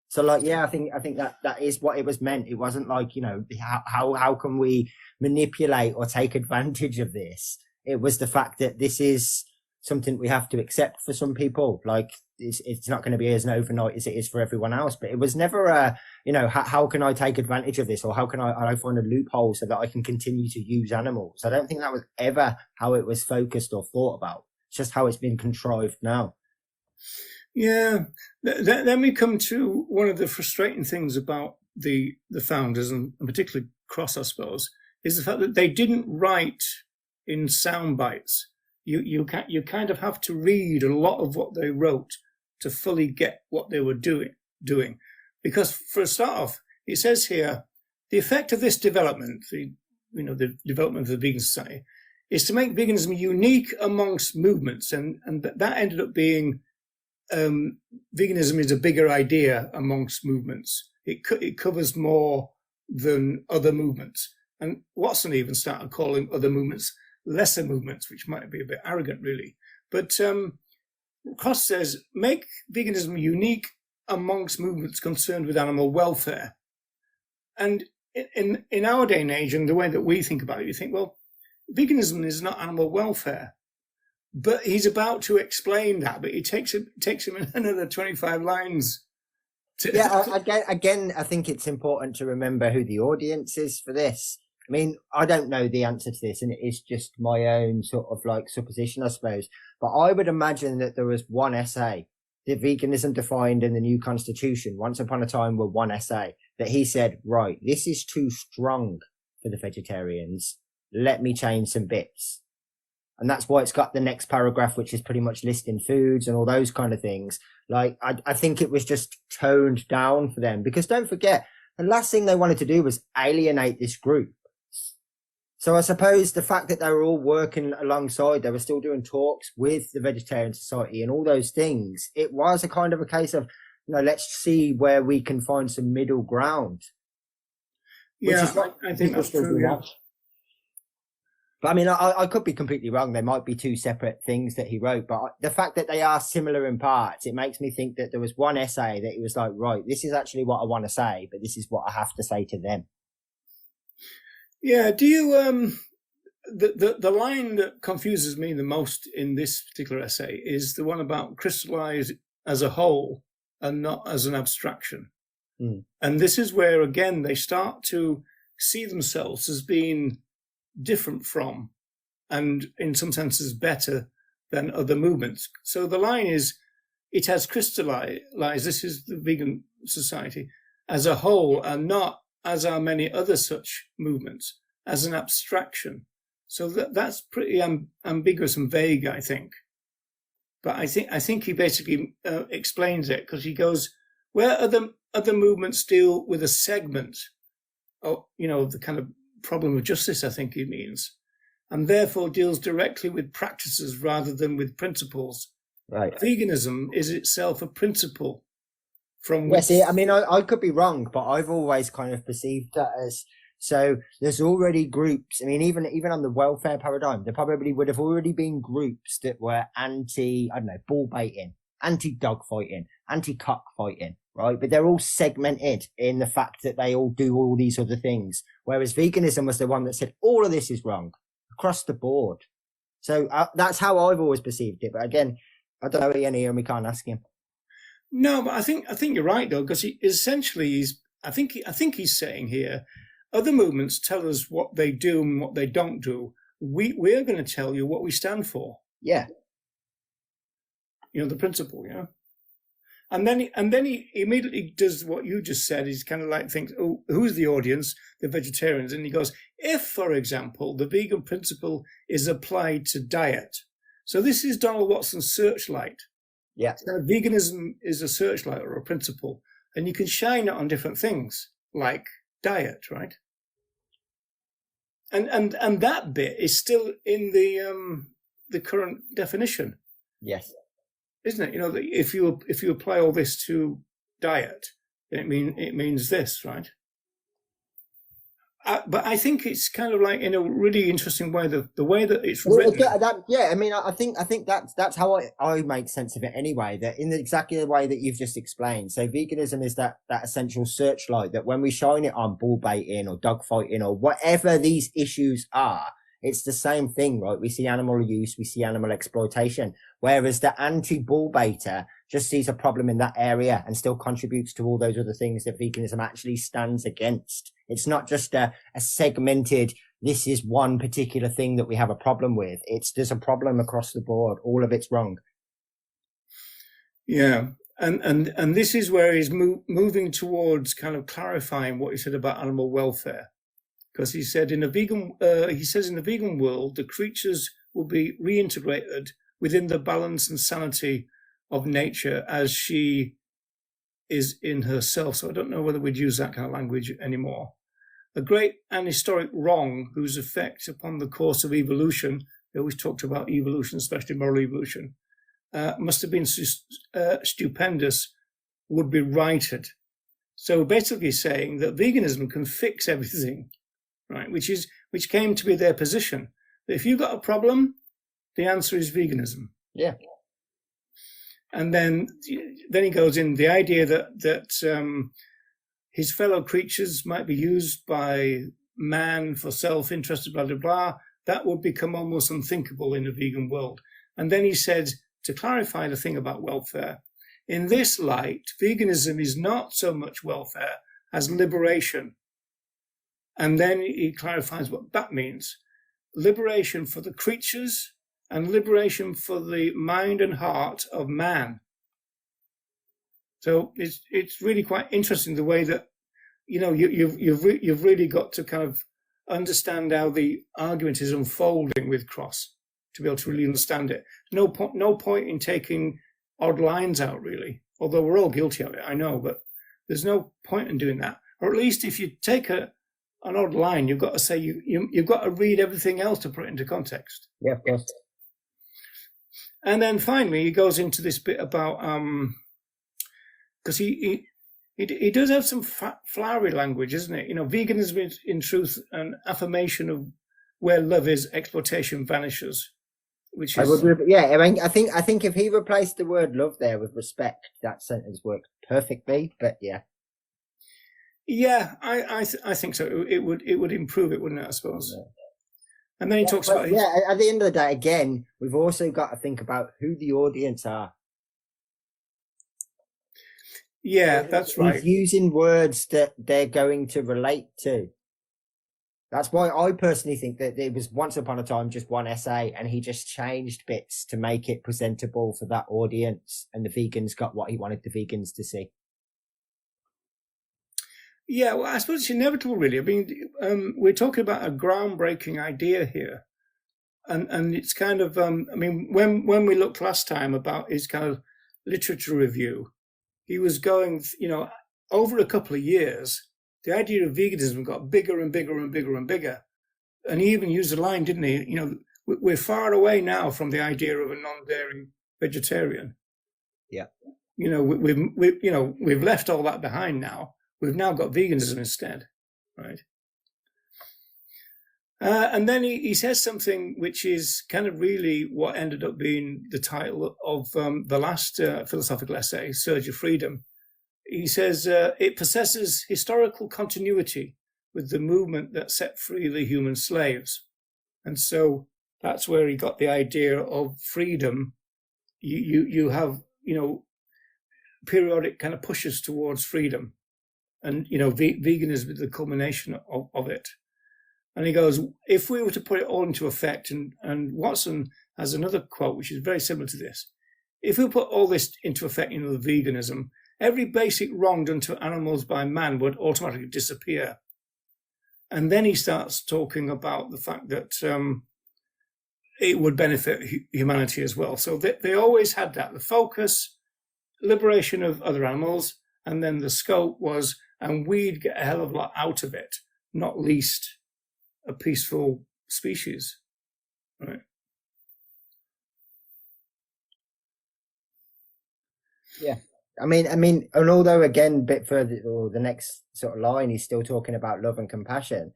[SPEAKER 2] So I think that is what it was meant. It wasn't like, how can we manipulate or take advantage of this? It was the fact that this is something we have to accept for some people. Like it's not going to be as an overnight as it is for everyone else, but it was never how can I take advantage of this, or how can I find a loophole so that I can continue to use animals? I don't think that was ever how it was focused or thought about. It's just how it's been contrived now.
[SPEAKER 1] Yeah. Then we come to one of the frustrating things about the founders, and particularly Cross, I suppose, is the fact that they didn't write in sound bites. You kind of have to read a lot of what they wrote to fully get what they were doing. Because for a start off, it says here, the effect of this development, the development of the vegan society, is to make veganism unique amongst movements, and that ended up being veganism is a bigger idea amongst movements. It covers more than other movements. And Watson even started calling other movements lesser movements, which might be a bit arrogant, really. But Cross says, make veganism unique amongst movements concerned with animal welfare. And in our day and age, and the way that we think about it, you think, well, veganism is not animal welfare. But he's about to explain that, but it takes him another 25 lines.
[SPEAKER 2] Again, I think it's important to remember who the audience is for this. I mean, I don't know the answer to this, and it is just my own sort of like supposition, I suppose. But I would imagine that there was one essay, the veganism defined in the new constitution, once upon a time were one essay, that he said, right, this is too strong for the vegetarians. Let me change some bits. And that's why it's got the next paragraph, which is pretty much listing foods and all those kind of things. Like, I think it was just toned down for them, because don't forget, the last thing they wanted to do was alienate this group. So I suppose the fact that they were all working alongside, they were still doing talks with the Vegetarian Society and all those things. It was a kind of a case of, let's see where we can find some middle ground.
[SPEAKER 1] Yeah, I think that's true. Yeah.
[SPEAKER 2] But I mean, I could be completely wrong. There might be two separate things that he wrote, but the fact that they are similar in parts, it makes me think that there was one essay that he was like, right, this is actually what I want to say, but this is what I have to say to them.
[SPEAKER 1] Yeah. Do you, the line that confuses me the most in this particular essay is the one about crystallize as a whole and not as an abstraction.
[SPEAKER 2] Mm.
[SPEAKER 1] And this is where, again, they start to see themselves as being different from, and in some senses better than other movements. So the line is, it has crystallized, this is the vegan society, as a whole, and not, as are many other such movements, as an abstraction. So that's pretty ambiguous and vague, I think. But I think he basically explains it, because he goes, where other movements deal with a segment, of, the kind of problem of justice, I think he means, and therefore deals directly with practices rather than with principles.
[SPEAKER 2] Right.
[SPEAKER 1] Veganism is itself a principle from
[SPEAKER 2] which... Yeah, see, I mean, I could be wrong, but I've always kind of perceived that as, so there's already groups. I mean, even on the welfare paradigm, there probably would have already been groups that were bull baiting, anti-dog fighting, anti-cock fighting, right? But they're all segmented in the fact that they all do all these other things. Whereas veganism was the one that said all of this is wrong across the board. So that's how I've always perceived it. But again, I don't know Ian here, and we can't ask him.
[SPEAKER 1] No, but I think you're right though, because I think he's saying here, other movements tell us what they do and what they don't do. We're going to tell you what we stand for.
[SPEAKER 2] Yeah.
[SPEAKER 1] The principle, And then he immediately does what you just said. He's kind of like thinks, oh, who's the audience? The vegetarians. And he goes, if, for example, the vegan principle is applied to diet. So this is Donald Watson's searchlight.
[SPEAKER 2] Yeah.
[SPEAKER 1] So veganism is a searchlight or a principle, and you can shine it on different things like diet, right? And that bit is still in the current definition.
[SPEAKER 2] Yes.
[SPEAKER 1] Isn't it? If you apply all this to diet, then it means this, right? But I think it's kind of like in a really interesting way, the way that it's written.
[SPEAKER 2] I mean, I think that's how I make sense of it anyway. That in exactly the way that you've just explained. So veganism is that essential searchlight that when we shine it on bull baiting or dog fighting or whatever these issues are, it's the same thing, right? We see animal use, we see animal exploitation, whereas the anti-bull baiter just sees a problem in that area and still contributes to all those other things that veganism actually stands against. It's not just a segmented, this is one particular thing that we have a problem with. There's a problem across the board. All of it's wrong.
[SPEAKER 1] Yeah. And this is where he's moving towards kind of clarifying what he said about animal welfare. because he said he says in the vegan world, the creatures will be reintegrated within the balance and sanity of nature as she is in herself. So I don't know whether we'd use that kind of language anymore. A great and historic wrong whose effect upon the course of evolution, they always talked about evolution, especially moral evolution, must have been stupendous, would be righted. So basically saying that veganism can fix everything, right? Which came to be their position. That if you've got a problem, the answer is veganism.
[SPEAKER 2] Yeah.
[SPEAKER 1] And then he goes in the idea that his fellow creatures might be used by man for self-interest, blah, blah, blah. That would become almost unthinkable in a vegan world. And then he said, to clarify the thing about welfare, in this light, veganism is not so much welfare as liberation. And then he clarifies what that means. Liberation for the creatures and liberation for the mind and heart of man. So it's really quite interesting the way that, you've really got to kind of understand how the argument is unfolding with Cross to be able to really understand it. No point in taking odd lines out, really, although we're all guilty of it, I know, but there's no point in doing that. Or at least if you take an odd line, you've got to say you've got to read everything else to put it into context.
[SPEAKER 2] Yeah, of course.
[SPEAKER 1] And then finally, he goes into this bit about because he does have some flowery language, isn't it? Veganism is in truth an affirmation of where love is, exploitation vanishes. Which is,
[SPEAKER 2] I think if he replaced the word love there with respect, that sentence worked perfectly. But yeah,
[SPEAKER 1] I think so. It would improve it, wouldn't it? I suppose. Yeah. And then he talks about
[SPEAKER 2] at the end of the day, again, we've also got to think about who the audience are.
[SPEAKER 1] Yeah, that's right.
[SPEAKER 2] He's using words that they're going to relate to. That's why I personally think that it was once upon a time just one essay and he just changed bits to make it presentable for that audience, and the vegans got what he wanted the vegans to see.
[SPEAKER 1] Yeah, well, I suppose it's inevitable, really. I mean, we're talking about a groundbreaking idea here. And it's kind of, when we looked last time about his kind of literature review, he was going, over a couple of years, the idea of veganism got bigger and bigger and bigger and bigger. And he even used a line, didn't he? We're far away now from the idea of a non-dairy vegetarian.
[SPEAKER 2] Yeah.
[SPEAKER 1] We've left all that behind now. We've now got veganism instead, right? And then he says something which is kind of really what ended up being the title of the last philosophical essay, Surge of Freedom. He says, it possesses historical continuity with the movement that set free the human slaves. And so that's where he got the idea of freedom. You have, periodic kind of pushes towards freedom. And, veganism is the culmination of it. And he goes, if we were to put it all into effect, and Watson has another quote, which is very similar to this. If we put all this into effect, the veganism, every basic wrong done to animals by man would automatically disappear. And then he starts talking about the fact that it would benefit humanity as well. So they always had that. The focus, liberation of other animals, and then the scope was, and we'd get a hell of a lot out of it, not least a peaceful species, right?
[SPEAKER 2] Yeah. I mean, and although again, a bit further, or the next sort of line, he's still talking about love and compassion.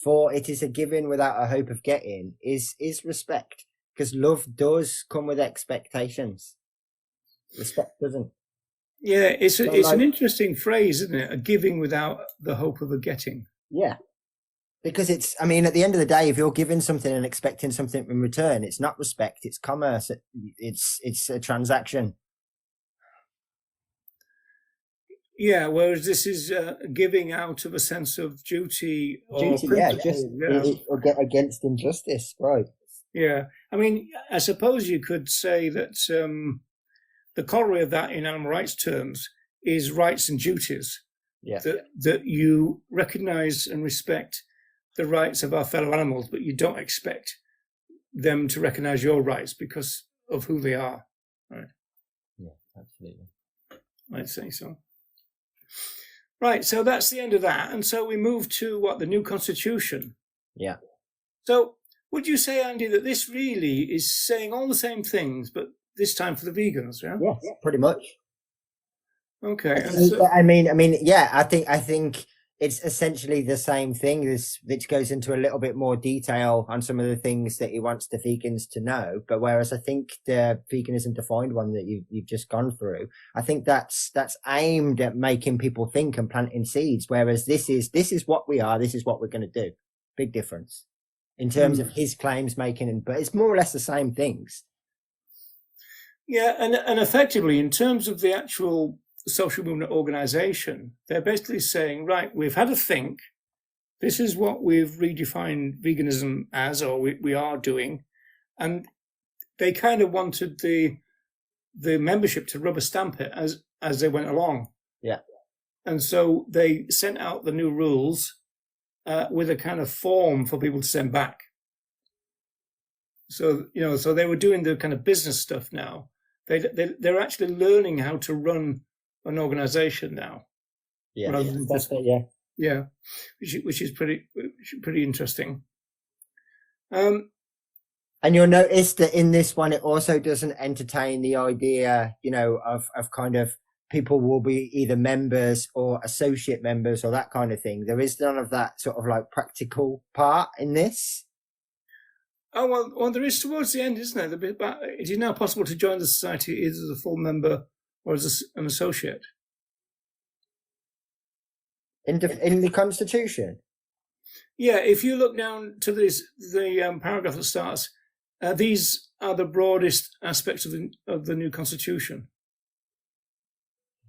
[SPEAKER 2] For it is a giving without a hope of getting is respect, because love does come with expectations. Respect doesn't.
[SPEAKER 1] Yeah, it's an interesting phrase, isn't it? A giving without the hope of a getting.
[SPEAKER 2] Yeah, because at the end of the day, if you're giving something and expecting something in return, it's not respect; it's commerce. It's a transaction.
[SPEAKER 1] Yeah, whereas this is giving out of a sense of duty or
[SPEAKER 2] or get against injustice, right?
[SPEAKER 1] Yeah, I suppose you could say that the corollary of that in animal rights terms is rights and duties.
[SPEAKER 2] Yeah,
[SPEAKER 1] that you recognise and respect the rights of our fellow animals, but you don't expect them to recognize your rights because of who they are. Right?
[SPEAKER 2] Yeah, absolutely.
[SPEAKER 1] I'd say so. Right, so that's the end of that. And so we move to the new constitution.
[SPEAKER 2] Yeah.
[SPEAKER 1] So would you say, Andy, that this really is saying all the same things, but this time for the vegans, yeah?
[SPEAKER 2] Yes, pretty much.
[SPEAKER 1] Okay.
[SPEAKER 2] I mean, yeah, I think it's essentially the same thing. Which goes into a little bit more detail on some of the things that he wants the vegans to know. But whereas I think the veganism defined one that you've just gone through, I think that's aimed at making people think and planting seeds. Whereas this is what we are. This is what we're going to do. Big difference in terms of his claims making, but it's more or less the same things.
[SPEAKER 1] Yeah, and effectively, in terms of the actual social movement organization, they're basically saying, right, we've had a think. This is what we've redefined veganism as, or we are doing. And they kind of wanted the membership to rubber stamp it as they went along.
[SPEAKER 2] Yeah.
[SPEAKER 1] And so they sent out the new rules with a kind of form for people to send back. So, so they were doing the kind of business stuff now. They're actually learning how to run an organization now.
[SPEAKER 2] Yeah,
[SPEAKER 1] that's it. Yeah, which is pretty interesting.
[SPEAKER 2] And you'll notice that in this one, it also doesn't entertain the idea, of kind of people will be either members or associate members or that kind of thing. There is none of that sort of like practical part in this.
[SPEAKER 1] Oh, well, there is towards the end, isn't there? The bit about it is now possible to join the society either as a full member or as an associate.
[SPEAKER 2] In the Constitution?
[SPEAKER 1] Yeah, if you look down to the paragraph that starts, these are the broadest aspects of the new Constitution.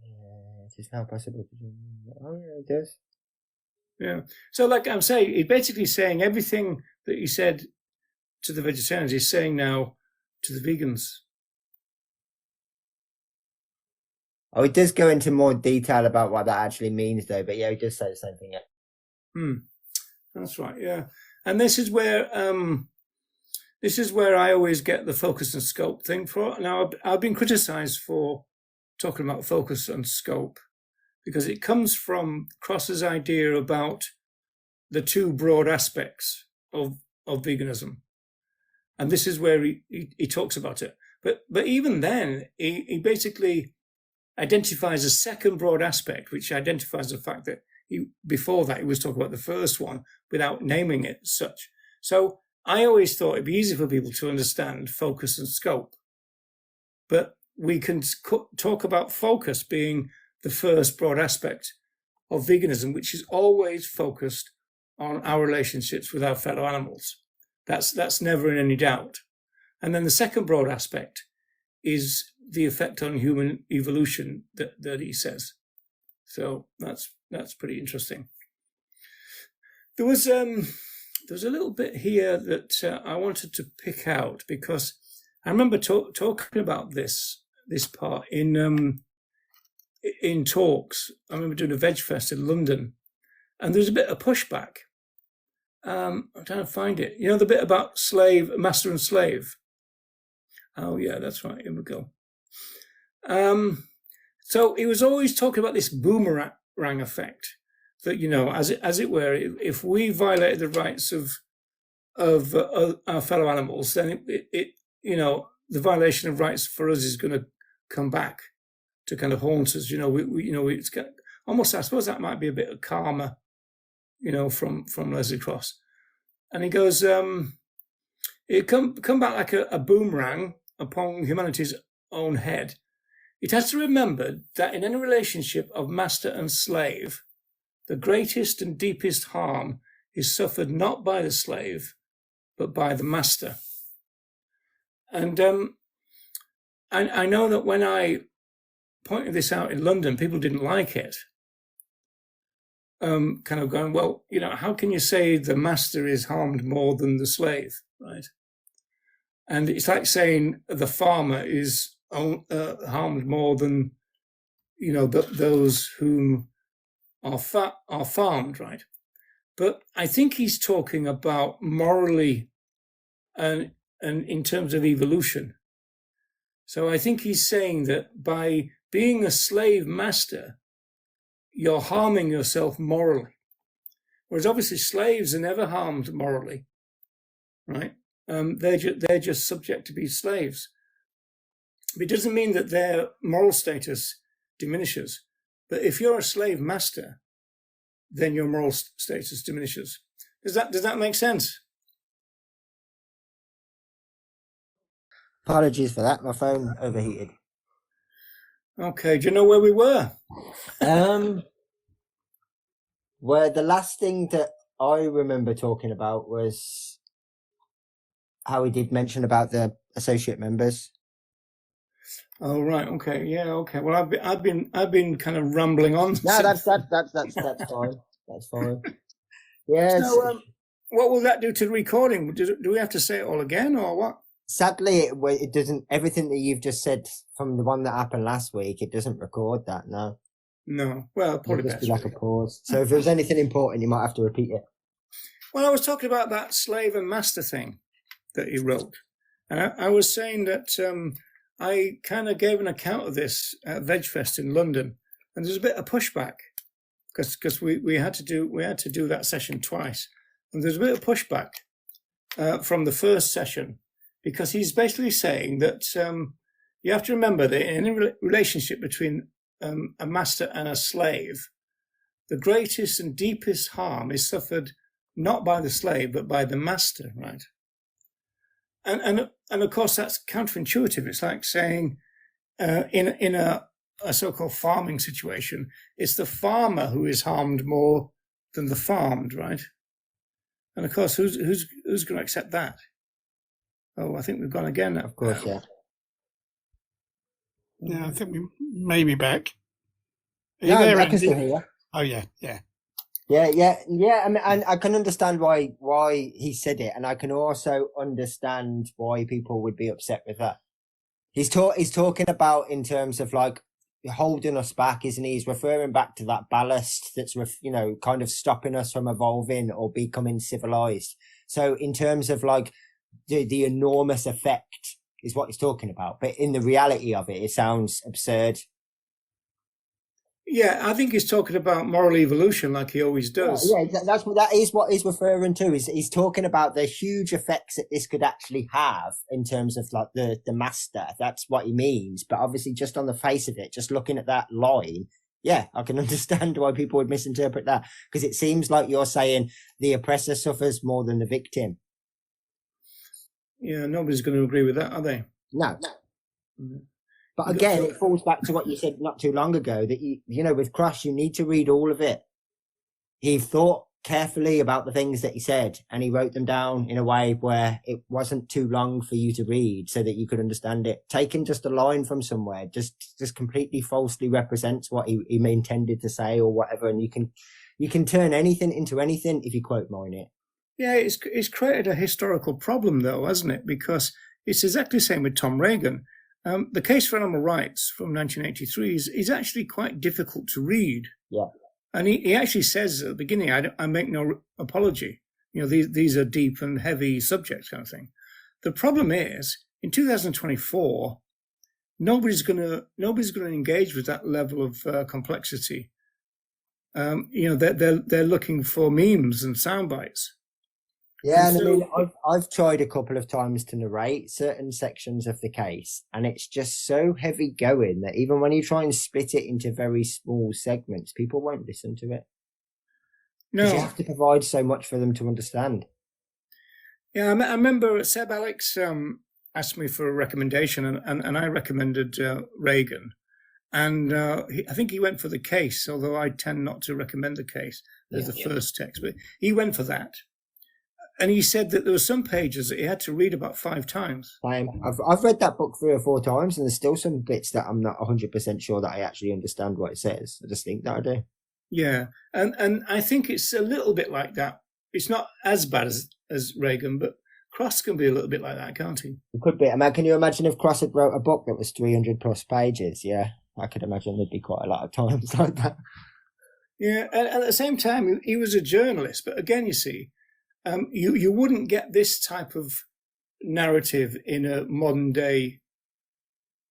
[SPEAKER 2] Yeah, it is now possible to join. Oh, yeah, it does.
[SPEAKER 1] Yeah. So, like I'm saying, he's basically saying everything that he said to the vegetarians, he's saying now to the vegans.
[SPEAKER 2] Oh, it does go into more detail about what that actually means, though. But yeah, it does say the same thing. Yeah.
[SPEAKER 1] That's right. Yeah, and this is where I always get the focus and scope thing for. Now, I've been criticised for talking about focus and scope because it comes from Cross's idea about the two broad aspects of veganism. And this is where he talks about it. But even then, he basically identifies a second broad aspect, which identifies the fact that before that he was talking about the first one without naming it as such. So I always thought it'd be easy for people to understand focus and scope. But we can talk about focus being the first broad aspect of veganism, which is always focused on our relationships with our fellow animals. That's never in any doubt. And then the second broad aspect is the effect on human evolution that he says. So that's pretty interesting. There was a little bit here that I wanted to pick out because I remember talking about this part in talks. I remember doing a Veg Fest in London, and there's a bit of pushback. I'm trying to find it. The bit about master and slave. Oh yeah, that's right. Here we go. So he was always talking about this boomerang effect. That as it were, if we violated the rights of our fellow animals, then it the violation of rights for us is going to come back to kind of haunt us. It's almost. I suppose that might be a bit of karma. From Leslie Cross. And he goes, it come back like a boomerang upon humanity's own head. It has to remember that in any relationship of master and slave, the greatest and deepest harm is suffered not by the slave, but by the master. And I know that when I pointed this out in London, people didn't like it. Kind of going, well, how can you say the master is harmed more than the slave, right? And it's like saying the farmer is harmed more than, those whom are farmed, right? But I think he's talking about morally and in terms of evolution. So I think he's saying that by being a slave master, you're harming yourself morally. Whereas obviously slaves are never harmed morally, right? They're just subject to be slaves. But it doesn't mean that their moral status diminishes. But if you're a slave master, then your moral status diminishes. Does that make sense?
[SPEAKER 2] Apologies for that. My phone overheated.
[SPEAKER 1] Okay. Do you know where we were?
[SPEAKER 2] Where the last thing that I remember talking about was how he did mention about the associate members.
[SPEAKER 1] Oh right. Okay. Yeah. Okay. Well, I've been kind of rambling on.
[SPEAKER 2] No, that's fine. That's fine. Yes.
[SPEAKER 1] So, what will that do to the recording? Do we have to say it all again, or what?
[SPEAKER 2] Sadly, it doesn't. Everything that you've just said from the one that happened last week, it doesn't record that. No.
[SPEAKER 1] No. Well, probably
[SPEAKER 2] just be like a pause. So if there was anything important, you might have to repeat it.
[SPEAKER 1] Well, I was talking about that slave and master thing that he wrote, and I was saying that I kind of gave an account of this at VegFest in London, and there's a bit of pushback because we had to do that session twice, and there's a bit of pushback from the first session because he's basically saying that you have to remember that in a relationship between a master and a slave, the greatest and deepest harm is suffered not by the slave but by the master, right? And of course that's counterintuitive. It's like saying in a so-called farming situation, it's the farmer who is harmed more than the farmed, right? And of course, who's going to accept that? Oh, I think we've gone again.
[SPEAKER 2] Of course, yeah.
[SPEAKER 3] Yeah, I think we may be back.
[SPEAKER 2] Yeah, I can still hear you.
[SPEAKER 3] Oh, yeah.
[SPEAKER 2] Yeah. I mean, and I can understand why he said it, and I can also understand why people would be upset with that. He's talking about in terms of like holding us back, isn't he? He's referring back to that ballast that's kind of stopping us from evolving or becoming civilized. So in terms of like the enormous effect is what he's talking about, but in the reality of it, it sounds absurd.
[SPEAKER 1] Yeah, I think he's talking about moral evolution like he always does.
[SPEAKER 2] Yeah, that is what he's referring to. He's talking about the huge effects that this could actually have in terms of like the master. That's what he means. But obviously just on the face of it, just looking at that line, yeah, I can understand why people would misinterpret that, because it seems like you're saying the oppressor suffers more than the victim.
[SPEAKER 1] Yeah, nobody's going to agree with that, are they?
[SPEAKER 2] No. Mm-hmm. But again, it falls back to what you said not too long ago, that with Cross, you need to read all of it. He thought carefully about the things that he said, and he wrote them down in a way where it wasn't too long for you to read so that you could understand it. Taking just a line from somewhere just completely falsely represents what he intended to say or whatever. And you can turn anything into anything if you quote mine it.
[SPEAKER 1] Yeah, it's created a historical problem though, hasn't it? Because it's exactly the same with Tom Reagan. The case for animal rights from 1983 is actually quite difficult to read.
[SPEAKER 2] Yeah.
[SPEAKER 1] And he actually says at the beginning, I make no apology. These are deep and heavy subjects kind of thing. The problem is, in 2024, nobody's going to engage with that level of complexity. They're looking for memes and sound bites.
[SPEAKER 2] Yeah, and I mean, I've tried a couple of times to narrate certain sections of the case, and it's just so heavy going that even when you try and split it into very small segments, people won't listen to it. No, you have to provide so much for them to understand.
[SPEAKER 1] Yeah, I remember Seb Alex asked me for a recommendation, and I recommended Reagan, and I think he went for the case, although I tend not to recommend the case as the first text, but he went for that. And he said that there were some pages that he had to read about 5 times.
[SPEAKER 2] I've read that book 3 or 4 times, and there's still some bits that I'm not 100% sure that I actually understand what it says. I just think that I do.
[SPEAKER 1] Yeah, and I think it's a little bit like that. It's not as bad as Reagan, but Cross can be a little bit like that, can't he?
[SPEAKER 2] It could be. I mean, can you imagine if Cross had wrote a book that was 300 plus pages? Yeah, I could imagine there'd be quite a lot of times like that.
[SPEAKER 1] Yeah, and at the same time, he was a journalist. But again, you see, you wouldn't get this type of narrative in a modern day,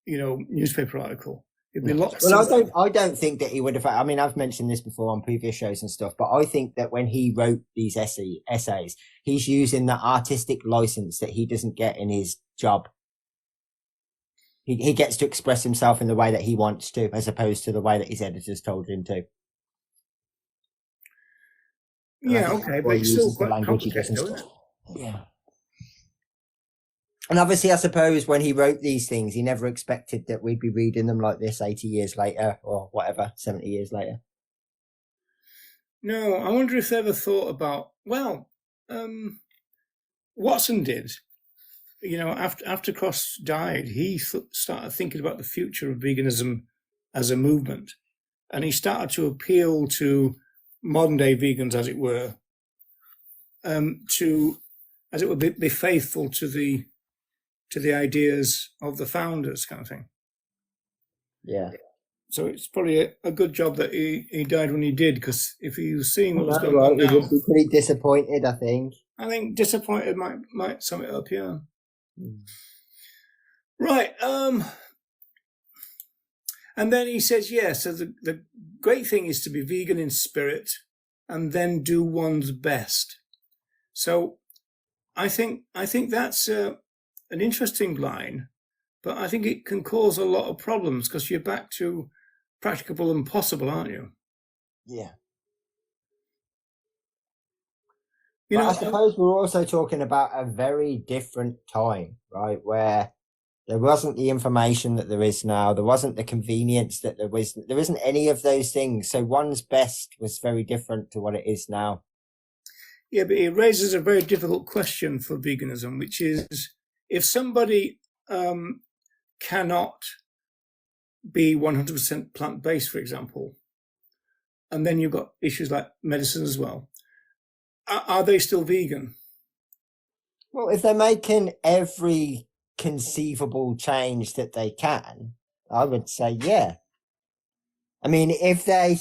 [SPEAKER 1] newspaper article. It'd be lots.
[SPEAKER 2] Well, I don't think that he would have. I mean, I've mentioned this before on previous shows and stuff, but I think that when he wrote these essays, he's using the artistic license that he doesn't get in his job. He gets to express himself in the way that he wants to, as opposed to the way that his editors told him to.
[SPEAKER 1] Yeah, okay, but it's still quite complicated, isn't it?
[SPEAKER 2] Yeah. And obviously, I suppose when he wrote these things, he never expected that we'd be reading them like this 80 years later or whatever, 70 years later.
[SPEAKER 1] No, I wonder if they ever thought about, Watson did. After Cross died, he started thinking about the future of veganism as a movement. And he started to appeal to modern day vegans, as it were, to, as it would be faithful to the ideas of the founders, kind of thing.
[SPEAKER 2] Yeah.
[SPEAKER 1] So it's probably a good job that he died when he did, because if he was seeing what was going on now,
[SPEAKER 2] he would be pretty disappointed, I think.
[SPEAKER 1] I think disappointed might sum it up, yeah. Right. And then he says, so the great thing is to be vegan in spirit and then do one's best. So I think that's an interesting line, but I think it can cause a lot of problems because you're back to practicable and possible, aren't you?
[SPEAKER 2] Yeah. I suppose we're also talking about a very different time, right? Where there wasn't the information that there is now. There wasn't the convenience that there was. There isn't any of those things. So one's best was very different to what it is now.
[SPEAKER 1] Yeah, but it raises a very difficult question for veganism, which is if somebody cannot be 100% plant-based, for example, and then you've got issues like medicine as well, are they still vegan?
[SPEAKER 2] Well, if they're making every conceivable change that they can, I would say, yeah. I mean, if they,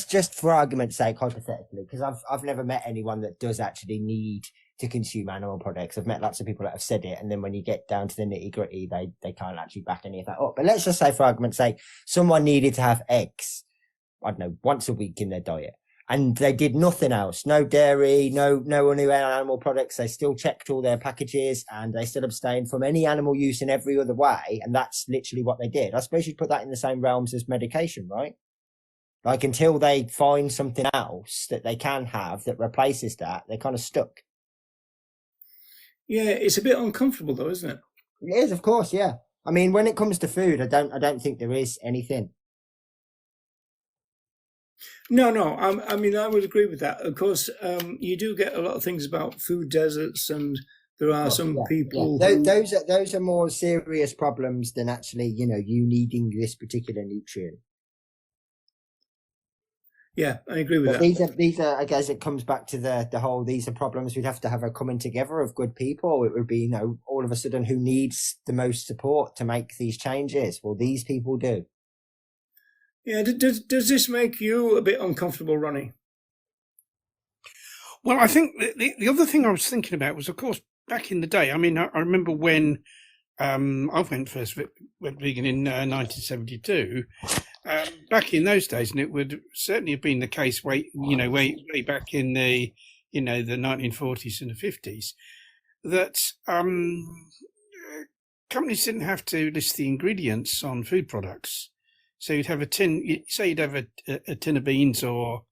[SPEAKER 2] just for argument's sake, hypothetically, because I've never met anyone that does actually need to consume animal products. I've met lots of people that have said it, and then when you get down to the nitty gritty, they can't actually back any of that up. But let's just say, for argument's sake, someone needed to have eggs, I don't know, once a week in their diet. And they did nothing else. No dairy, no other animal products. They still checked all their packages and they still abstained from any animal use in every other way. And that's literally what they did. I suppose you'd put that in the same realms as medication, right? Like until they find something else that they can have that replaces that, they're kind of stuck.
[SPEAKER 1] Yeah, it's a bit uncomfortable though, isn't it?
[SPEAKER 2] It is, of course, yeah. I mean, when it comes to food, I don't think there is anything.
[SPEAKER 1] No. I mean, I would agree with that. Of course, you do get a lot of things about food deserts, and there are some people.
[SPEAKER 2] Yeah. Those are more serious problems than actually, you needing this particular nutrient.
[SPEAKER 1] Yeah, I agree with
[SPEAKER 2] that. These are, I guess, it comes back to the whole. These are problems we'd have to have a coming together of good people. It would be, all of a sudden, who needs the most support to make these changes? Well, these people do.
[SPEAKER 1] Yeah, does this make you a bit uncomfortable, Ronnie?
[SPEAKER 3] Well, I think the other thing I was thinking about was, of course, back in the day. I mean, I remember when I went vegan in 1972. Back in those days, and it would certainly have been the case way back in the the 1940s and the 50s, that companies didn't have to list the ingredients on food products. So you'd have a tin, say you'd have a tin of beans or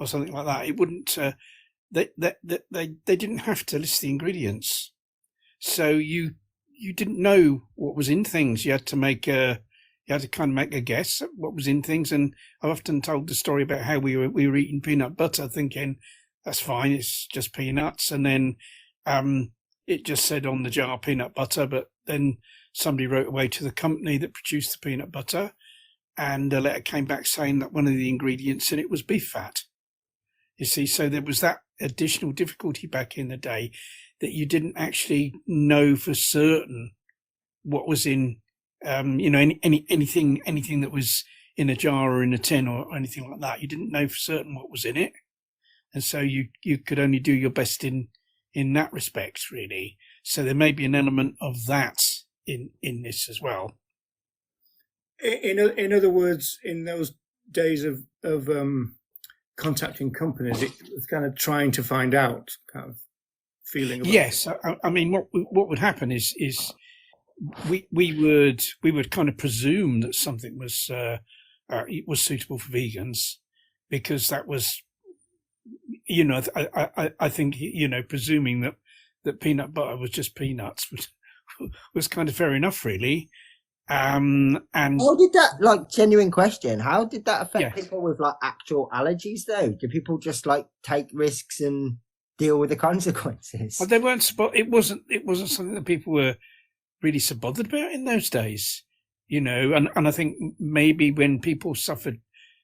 [SPEAKER 3] something like that. It wouldn't. They didn't have to list the ingredients, so you didn't know what was in things. You had to kind of make a guess at what was in things. And I've often told the story about how we were eating peanut butter, thinking that's fine, it's just peanuts, and then it just said on the jar peanut butter, but then somebody wrote away to the company that produced the peanut butter, and a letter came back saying that one of the ingredients in it was beef fat. You see, so there was that additional difficulty back in the day that you didn't actually know for certain what was in, anything that was in a jar or in a tin or anything like that. You didn't know for certain what was in it, and so you could only do your best in that respect, really. So there may be an element of that in this as well.
[SPEAKER 1] In other words, in those days of contacting companies, it was kind of trying to find out, kind of feeling. About
[SPEAKER 3] yes, I mean, what would happen is we would kind of presume that something was suitable for vegans, because that was, I think, presuming that peanut butter was just peanuts was kind of fair enough, really. And
[SPEAKER 2] how did that, like, genuine question, how did that affect
[SPEAKER 3] Yes.
[SPEAKER 2] people with like actual allergies though? Do people just like take risks and deal with the consequences?
[SPEAKER 3] Well, they weren't. It wasn't something that people were really so bothered about in those days, And I think maybe when people suffered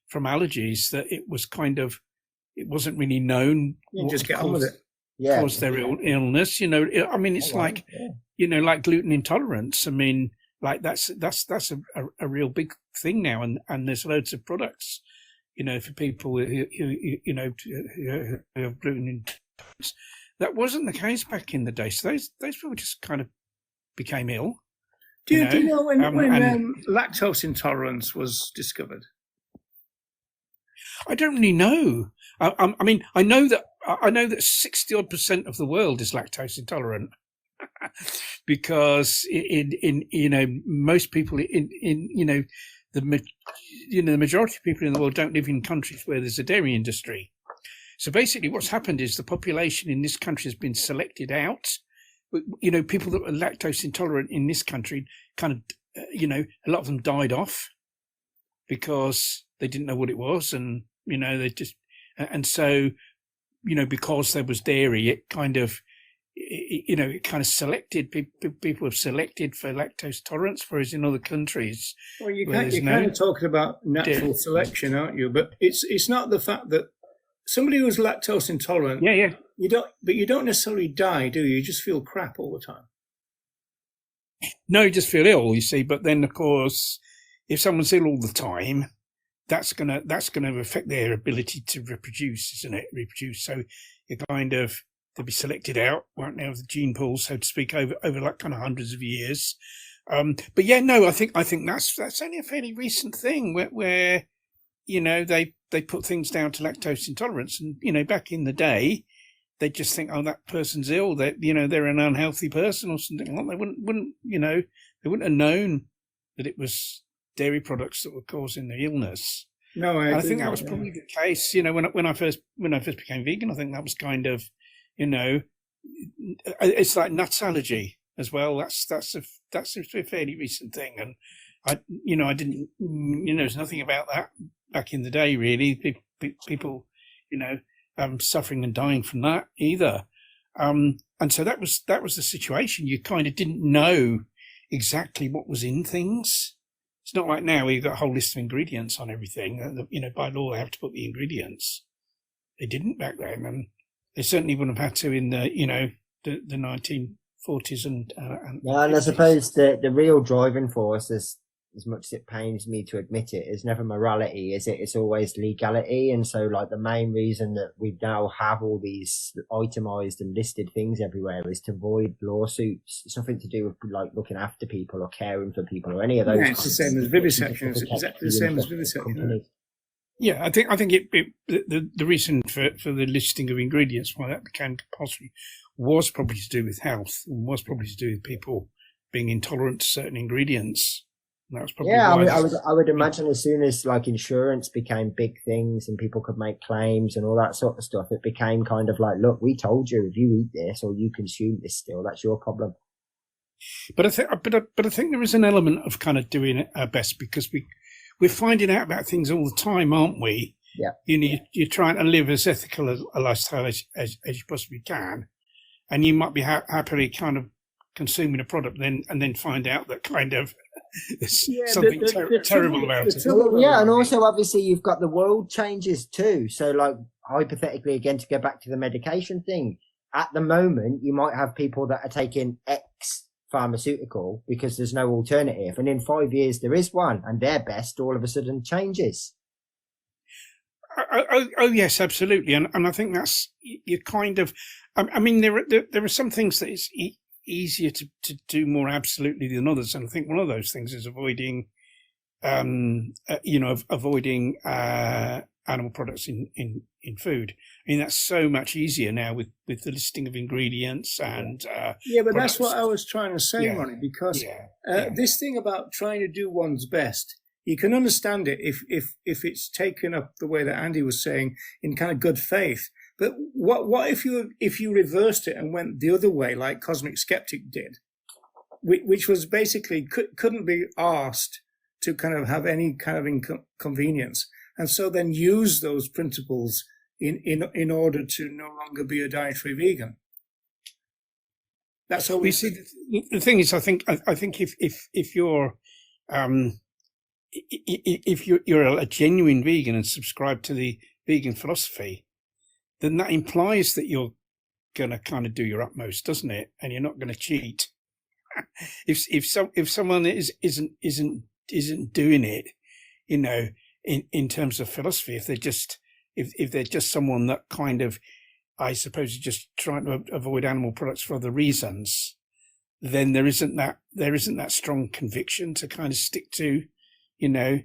[SPEAKER 3] from allergies, that it wasn't really known.
[SPEAKER 1] you just get on with it.
[SPEAKER 2] Yeah,
[SPEAKER 3] caused their illness. I mean, it's like gluten intolerance. I mean, like that's a real big thing now, and there's loads of products, for people who have gluten intolerance. That wasn't the case back in the day. So those people just kind of became ill.
[SPEAKER 1] Do you know when lactose intolerance was discovered?
[SPEAKER 3] I don't really know. I mean, I know that 60% of the world is lactose intolerant. Because most people the majority of people in the world don't live in countries where there's a dairy industry. So basically what's happened is the population in this country has been selected out. People that are lactose intolerant in this country kind of, a lot of them died off because they didn't know what it was. And, they just, and so, because there was dairy, it kind of selected people have selected for lactose tolerance, whereas in other countries,
[SPEAKER 1] well, you're kind of talking about natural selection, aren't you? But it's not the fact that somebody who's lactose intolerant, you don't necessarily die, do you? You just feel crap all the time.
[SPEAKER 3] No, you just feel ill, you see. But then, of course, if someone's ill all the time, that's gonna affect their ability to reproduce, isn't it? So you kind of, they'll be selected out, won't they, of the gene pool, so to speak, over like kind of hundreds of years. But yeah, no, I think that's only a fairly recent thing where they put things down to lactose intolerance, and back in the day, they just think, oh, that person's ill, that they're an unhealthy person or something like that. They wouldn't have known that it was dairy products that were causing the illness.
[SPEAKER 1] No,
[SPEAKER 3] I think that was probably the case. When I first became vegan, I think that was kind of, it's like nuts allergy as well. That's a fairly recent thing, and I didn't, there's nothing about that back in the day really. People, suffering and dying from that either. And so that was the situation. You kind of didn't know exactly what was in things. It's not like now where you've got a whole list of ingredients on everything. By law they have to put the ingredients. They didn't back then, and they certainly wouldn't have had to in the 1940s and
[SPEAKER 2] I suppose the real driving force, as much as it pains me to admit it, is never morality, is it? It's always legality. And so, like, the main reason that we now have all these itemized and listed things everywhere is to avoid lawsuits. It's nothing to do with like looking after people or caring for people or any of those.
[SPEAKER 1] Yeah, it's the same as vivisection. It's exactly the same as vivisection.
[SPEAKER 3] Yeah, I think the reason for the listing of ingredients, why that became compulsory, was probably to do with health, and was probably to do with people being intolerant to certain ingredients. And that was probably
[SPEAKER 2] I would imagine as soon as like insurance became big things and people could make claims and all that sort of stuff, it became kind of like, look, we told you, if you eat this or you consume this still, that's your problem.
[SPEAKER 3] But I think there is an element of kind of doing our best, because we're finding out about things all the time, aren't we?
[SPEAKER 2] Yeah.
[SPEAKER 3] You're trying to live as ethical a lifestyle as you possibly can, and you might be happily kind of consuming a product and then find out that kind of there's something terrible about it.
[SPEAKER 2] Yeah, and also obviously you've got the world changes too. So like hypothetically, again, to go back to the medication thing, at the moment you might have people that are taking X pharmaceutical because there's no alternative. And in 5 years, there is one, and their best all of a sudden changes.
[SPEAKER 3] Oh yes, absolutely. And I think that's, you kind of, I mean, there are some things that it's easier to do more absolutely than others. And I think one of those things is avoiding, avoiding animal products in food. I mean, that's so much easier now with the listing of ingredients and
[SPEAKER 1] but
[SPEAKER 3] products.
[SPEAKER 1] that's what I was trying to say, Ronnie, because this thing about trying to do one's best, you can understand it if it's taken up the way that Andy was saying, in kind of good faith. But what if you reversed it and went the other way, like Cosmic Skeptic did, which was basically couldn't be asked to kind of have any kind of inconvenience, and so then use those principles in order to no longer be a dietary vegan. That's how we
[SPEAKER 3] see. The thing is, I think if you're if you're a genuine vegan and subscribe to the vegan philosophy, then that implies that you're going to kind of do your utmost, doesn't it? And you're not going to cheat. If someone isn't doing it, in terms of philosophy, if they're just someone that kind of, I suppose, is just trying to avoid animal products for other reasons, then there isn't that strong conviction to kind of stick to, to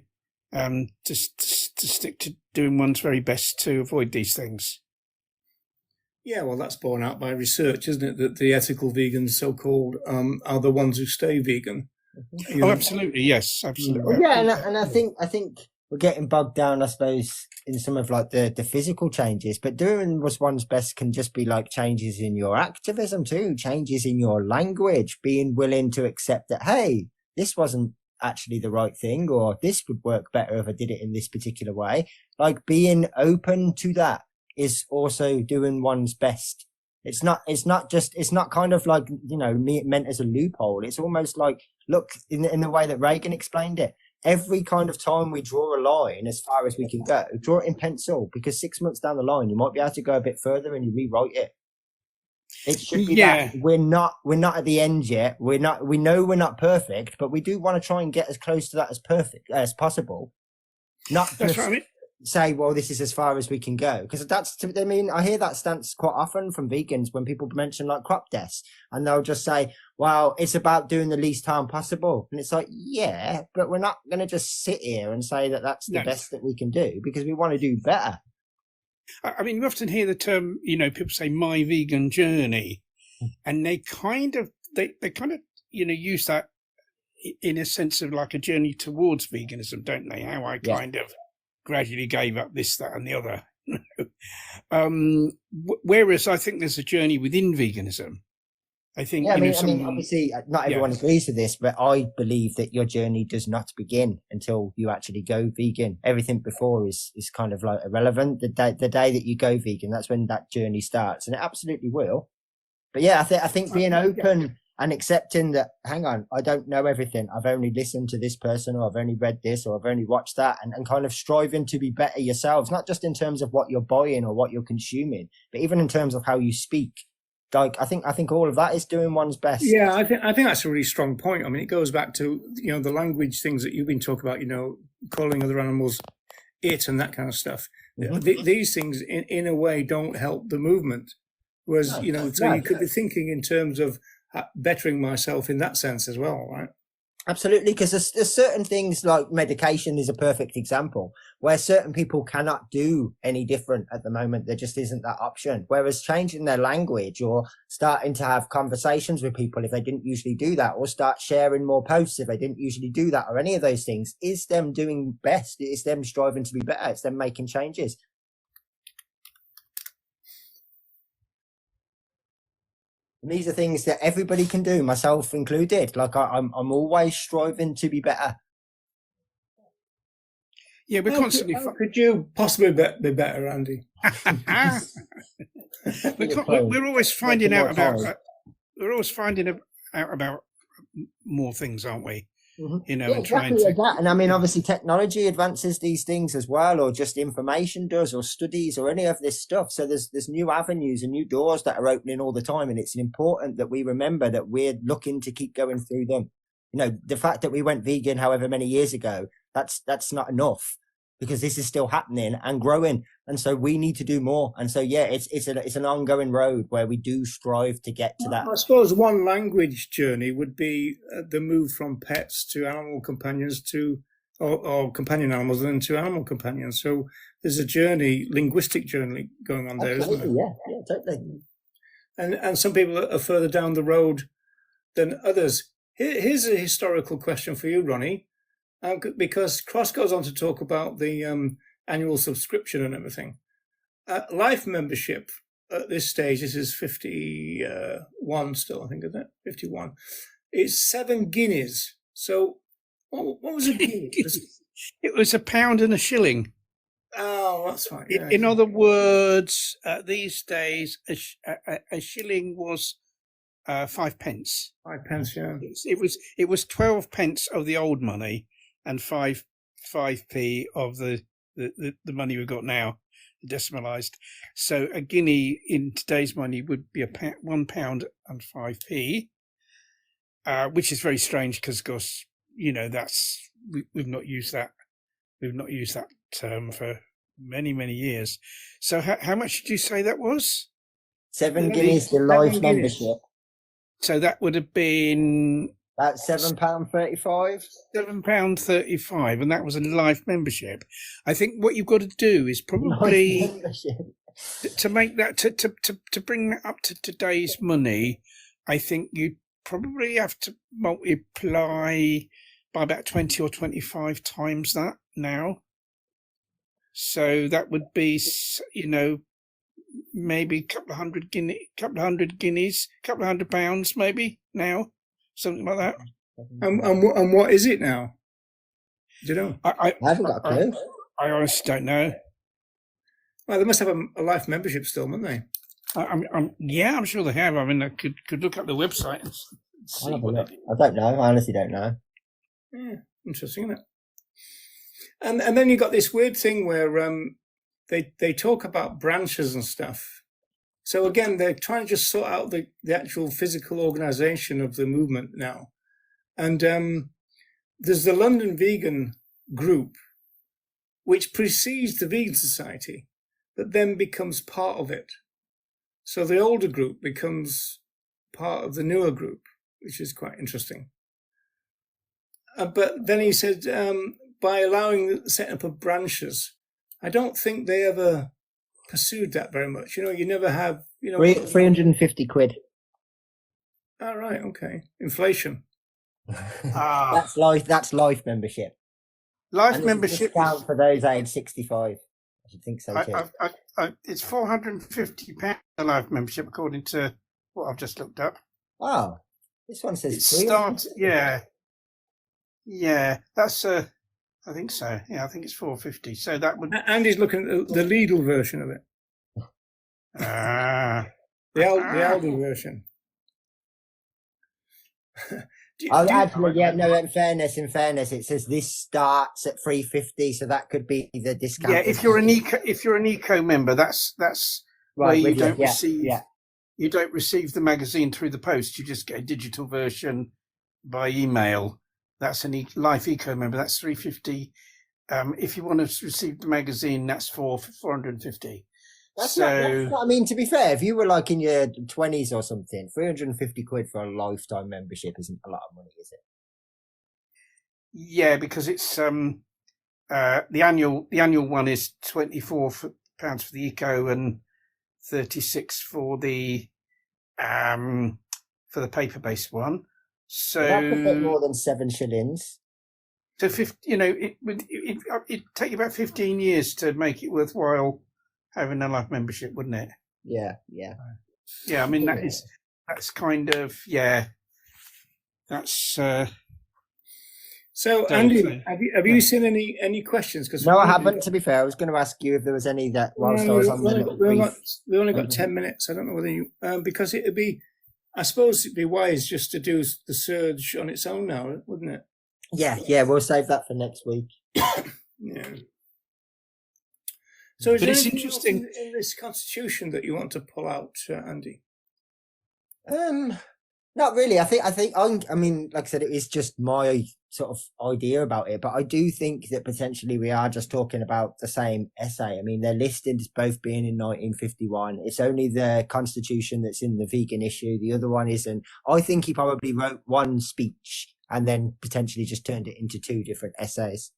[SPEAKER 3] stick to doing one's very best to avoid these things.
[SPEAKER 1] Yeah, well, that's borne out by research, isn't it? That the ethical vegans, so-called, are the ones who stay vegan.
[SPEAKER 3] Absolutely, yes, absolutely.
[SPEAKER 2] Well, yeah, and I think we're getting bogged down, I suppose, in some of like the physical changes, but doing what's one's best can just be like changes in your activism too, changes in your language, being willing to accept that, hey, this wasn't actually the right thing, or this would work better if I did it in this particular way. Like, being open to that is also doing one's best. It's not kind of like, meant as a loophole. It's almost like, look, in the way that Reagan explained it, every kind of time we draw a line as far as we can go, draw it in pencil, because 6 months down the line, you might be able to go a bit further and you rewrite it. It should be that we're not at the end yet. We know we're not perfect, but we do want to try and get as close to that as perfect as possible. Not
[SPEAKER 3] That's
[SPEAKER 2] just
[SPEAKER 3] right.
[SPEAKER 2] say, well, this is as far as we can go. Because I hear that stance quite often from vegans when people mention like crop deaths, and they'll just say, well, it's about doing the least harm possible. And it's like, yeah, but we're not going to just sit here and say that that's the best that we can do, because we want to do better.
[SPEAKER 3] I mean, you often hear the term, people say my vegan journey, and they kind of use that in a sense of like a journey towards veganism, don't they? How I kind of gradually gave up this, that, and the other. Whereas I think there's a journey within veganism. I think,
[SPEAKER 2] I mean, obviously not everyone agrees with this, but I believe that your journey does not begin until you actually go vegan. Everything before is kind of like irrelevant. The day that you go vegan, that's when that journey starts, and it absolutely will. But yeah, I think being open and accepting that, hang on, I don't know everything. I've only listened to this person, or I've only read this, or I've only watched that, and kind of striving to be better yourselves, not just in terms of what you're buying or what you're consuming, but even in terms of how you speak. Like, I think all of that is doing one's best.
[SPEAKER 1] Yeah, I think that's a really strong point. I mean, it goes back to, the language things that you've been talking about, calling other animals it and that kind of stuff. Mm-hmm. These things, in a way, don't help the movement. Whereas, you could be thinking in terms of bettering myself in that sense as well, right?
[SPEAKER 2] Absolutely, because there's certain things, like medication is a perfect example, where certain people cannot do any different at the moment. There just isn't that option. Whereas changing their language, or starting to have conversations with people if they didn't usually do that, or start sharing more posts if they didn't usually do that, or any of those things, is them doing best. It's them striving to be better. It's them making changes. And these are things that everybody can do, myself included. Like, I'm always striving to be better.
[SPEAKER 3] Yeah, we're constantly.
[SPEAKER 1] How could you possibly be better, Andy?
[SPEAKER 3] We're always finding out about. We're always finding out about more things, aren't we? you know,
[SPEAKER 2] Yeah,
[SPEAKER 3] and trying
[SPEAKER 2] exactly
[SPEAKER 3] to.
[SPEAKER 2] that. And I mean, obviously, technology advances these things as well, or just information does, or studies, or any of this stuff. So there's new avenues and new doors that are opening all the time, and it's important that we remember that we're looking to keep going through them. You know, the fact that we went vegan however many years ago, that's not enough, because this is still happening and growing, and so we need to do more. And so yeah, it's an ongoing road where we do strive to get to that.
[SPEAKER 1] I suppose one language journey would be the move from pets to animal companions to, or companion animals and then to animal companions. So there's a journey, linguistic journey going on there,
[SPEAKER 2] Absolutely,
[SPEAKER 1] isn't there?
[SPEAKER 2] yeah, totally.
[SPEAKER 1] And some people are further down the road than others. Here's a historical question for you, Ronnie, because Cross goes on to talk about the annual subscription and everything. Life membership at this stage, this is 51 still, I think, isn't it? 51. It's 7 guineas. So what was a guinea?
[SPEAKER 3] It was £1 and a shilling.
[SPEAKER 1] Oh, that's right. Yeah.
[SPEAKER 3] In other words, these days, a shilling was 5 pence.
[SPEAKER 1] 5 pence, yeah.
[SPEAKER 3] It was 12 pence of the old money and 5p of the money we've got now, decimalised. So a guinea in today's money would be £1 and 5p, which is very strange because, of course, you know, we've not used that term for many years. So how much did you say that was?
[SPEAKER 2] 7 guineas the life membership.
[SPEAKER 3] So that would have been
[SPEAKER 2] about £7.35.
[SPEAKER 3] £7.35, and that was a life membership. I think what you've got to do is probably to make that to bring that up to today's money. I think you probably have to multiply by about 20 or 25 times that now. So that would be, you know, maybe a couple of hundred guineas, couple of £100 maybe now, something like that.
[SPEAKER 1] And what is it now? Do you know?
[SPEAKER 2] I haven't got a clue.
[SPEAKER 3] I honestly don't know.
[SPEAKER 1] Well, they must have a life membership still, mustn't they?
[SPEAKER 3] I'm sure they have. I mean, I could look up the website and see what they do.
[SPEAKER 2] I don't know. I honestly don't know.
[SPEAKER 1] Yeah, interesting, isn't it? And then you got this weird thing where they talk about branches and stuff. So again, they're trying to just sort out the actual physical organisation of the movement now. And there's the London Vegan Group, which precedes the Vegan Society, but then becomes part of it. So the older group becomes part of the newer group, which is quite interesting. But then he said, by allowing the setting up of branches, I don't think they ever pursued that very much. You know, you never have, you know...
[SPEAKER 2] 350 quid.
[SPEAKER 1] Oh, right, okay. Inflation.
[SPEAKER 2] That's life membership.
[SPEAKER 3] Life membership
[SPEAKER 2] discount for those aged 65. I should think so too.
[SPEAKER 3] It's £450 a life membership, according to what I've just looked up.
[SPEAKER 2] Oh, this one says
[SPEAKER 3] yeah. That's I think so. Yeah, I think it's £450. So that would.
[SPEAKER 1] Andy's looking at the Lidl version of it. The Aldi version.
[SPEAKER 2] In fairness, it says this starts at $350, so that could be the discount.
[SPEAKER 3] Yeah, if you're an eco member, that's right, where you don't receive. Yeah. You don't receive the magazine through the post. You just get a digital version by email. That's a Life Eco member. That's $350. If you want to receive the magazine, that's $450.
[SPEAKER 2] That's not, I mean, to be fair, if you were like in your 20s or something, 350 quid for a lifetime membership isn't a lot of money, is it?
[SPEAKER 3] Yeah, because it's the annual one is £24 for the eco and 36 for the paper based one. So
[SPEAKER 2] that's a bit more than 7 shillings.
[SPEAKER 3] So it'd take you about 15 years to make it worthwhile having a life membership, wouldn't it?
[SPEAKER 2] Yeah.
[SPEAKER 3] I mean that's kind of that's.
[SPEAKER 1] So Andy, have you seen any questions? Because
[SPEAKER 2] no, I haven't. To be fair, I was going to ask you if there was any that whilst I was on the
[SPEAKER 1] we only got 10 minutes. I don't know whether you because it'd be, I suppose it'd be wise just to do the surge on its own now, wouldn't it?
[SPEAKER 2] Yeah, we'll save that for next week.
[SPEAKER 1] Yeah. So is
[SPEAKER 3] But
[SPEAKER 1] there
[SPEAKER 3] it's
[SPEAKER 1] anything else
[SPEAKER 3] interesting.
[SPEAKER 1] in this constitution that you want to pull out, Andy?
[SPEAKER 2] Not really. I mean, like I said, it is just my sort of idea about it, but I do think that potentially we are just talking about the same essay. I mean, they're listed as both being in 1951. It's only the Constitution that's in the vegan issue. The other one isn't. I think he probably wrote one speech and then potentially just turned it into two different essays.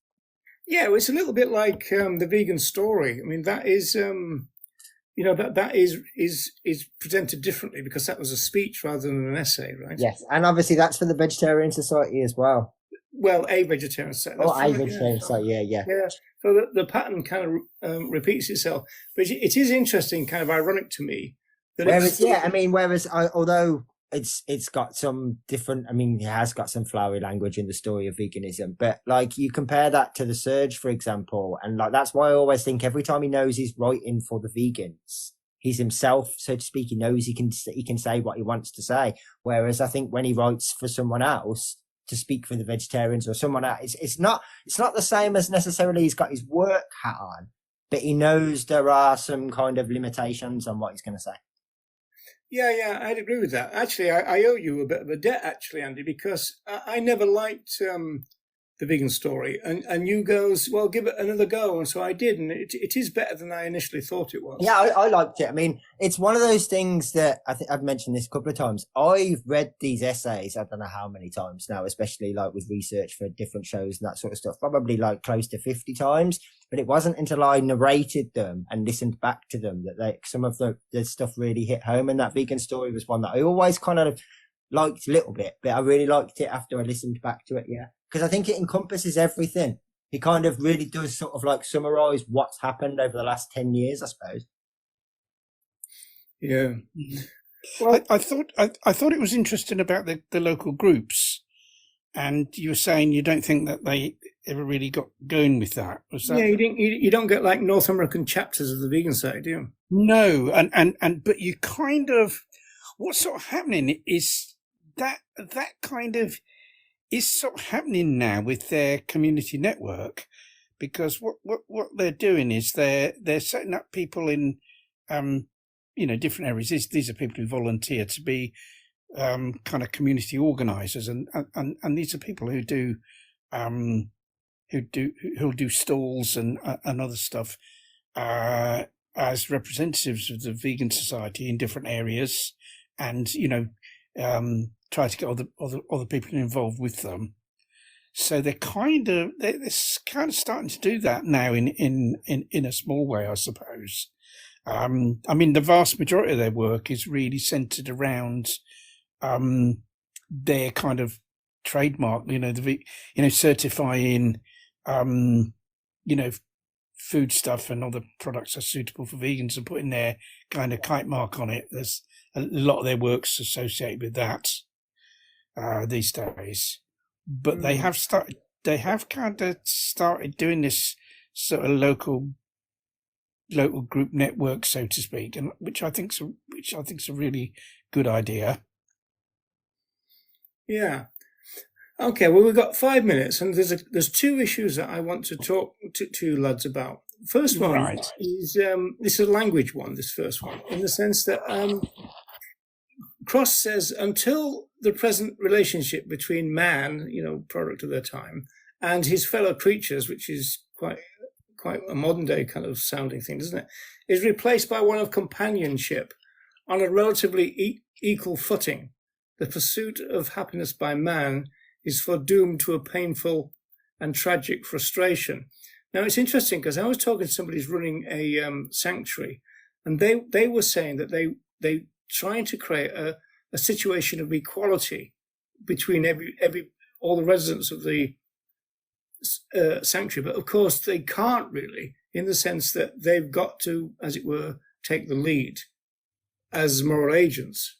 [SPEAKER 1] Yeah, well, it's a little bit like the vegan story. I mean, that is, that is presented differently because that was a speech rather than an essay, right?
[SPEAKER 2] Yes, and obviously that's for the Vegetarian Society as well.
[SPEAKER 1] Well, a vegetarian society.
[SPEAKER 2] Oh, a Vegetarian Society, yeah.
[SPEAKER 1] So the pattern kind of repeats itself, but it is interesting, kind of ironic to me.
[SPEAKER 2] Although it's got some different, I mean, it has got some flowery language in the story of veganism, but like you compare that to the Surge, for example, and like that's why I always think every time he knows he's writing for the vegans, he's himself, so to speak. He knows he can say what he wants to say. Whereas I think when he writes for someone else to speak for the vegetarians or someone else, it's not the same as necessarily he's got his work hat on, but he knows there are some kind of limitations on what he's going to say.
[SPEAKER 1] Yeah, I'd agree with that. Actually, I owe you a bit of a debt, actually, Andy, because I never liked the vegan story, and you goes, well, give it another go, and so I did, and it is better than I initially thought it was.
[SPEAKER 2] Yeah, I liked it. I mean, it's one of those things that I think I've mentioned this a couple of times. I've read these essays, I don't know how many times now, especially like with research for different shows and that sort of stuff, probably like close to 50 times. But it wasn't until I narrated them and listened back to them that some of the stuff really hit home. And that vegan story was one that I always kind of liked a little bit, but I really liked it after I listened back to it. Yeah. Because I think it encompasses everything. He kind of really does sort of like summarize what's happened over the last 10 years, I suppose.
[SPEAKER 1] Yeah.
[SPEAKER 3] Well, I thought it was interesting about the local groups, and you were saying you don't think that they ever really got going with that. Was that?
[SPEAKER 1] Yeah, you don't get like North American chapters of the vegan side, do you?
[SPEAKER 3] No, but you kind of, what's sort of happening is that kind of is sort of happening now with their community network, because what they're doing is they're setting up people in different areas. These are people who volunteer to be kind of community organisers, and these are people who do who'll do stalls and other stuff as representatives of the vegan society in different areas, and try to get other people involved with them. So they're kind of starting to do that now in a small way, I suppose. I mean, the vast majority of their work is really centered around their kind of trademark, certifying, food stuff and other products are suitable for vegans and putting their kind of kite mark on it. There's a lot of their works associated with that these days. But they have kind of started doing this sort of local group network, so to speak, and which I think's a really good idea.
[SPEAKER 1] Yeah. Okay. Well, we've got 5 minutes, and there's two issues that I want to talk to you lads about. First one is this is a language one. This first one, in the sense that Cross says until the present relationship between man, product of their time, and his fellow creatures, which is quite a modern day kind of sounding thing, isn't it, is replaced by one of companionship on a relatively equal footing. The pursuit of happiness by man is foredoomed to a painful and tragic frustration. Now, it's interesting because I was talking to somebody who's running a sanctuary, and they were saying that they trying to create a situation of equality between all the residents of the sanctuary, but of course they can't really, in the sense that they've got to, as it were, take the lead as moral agents.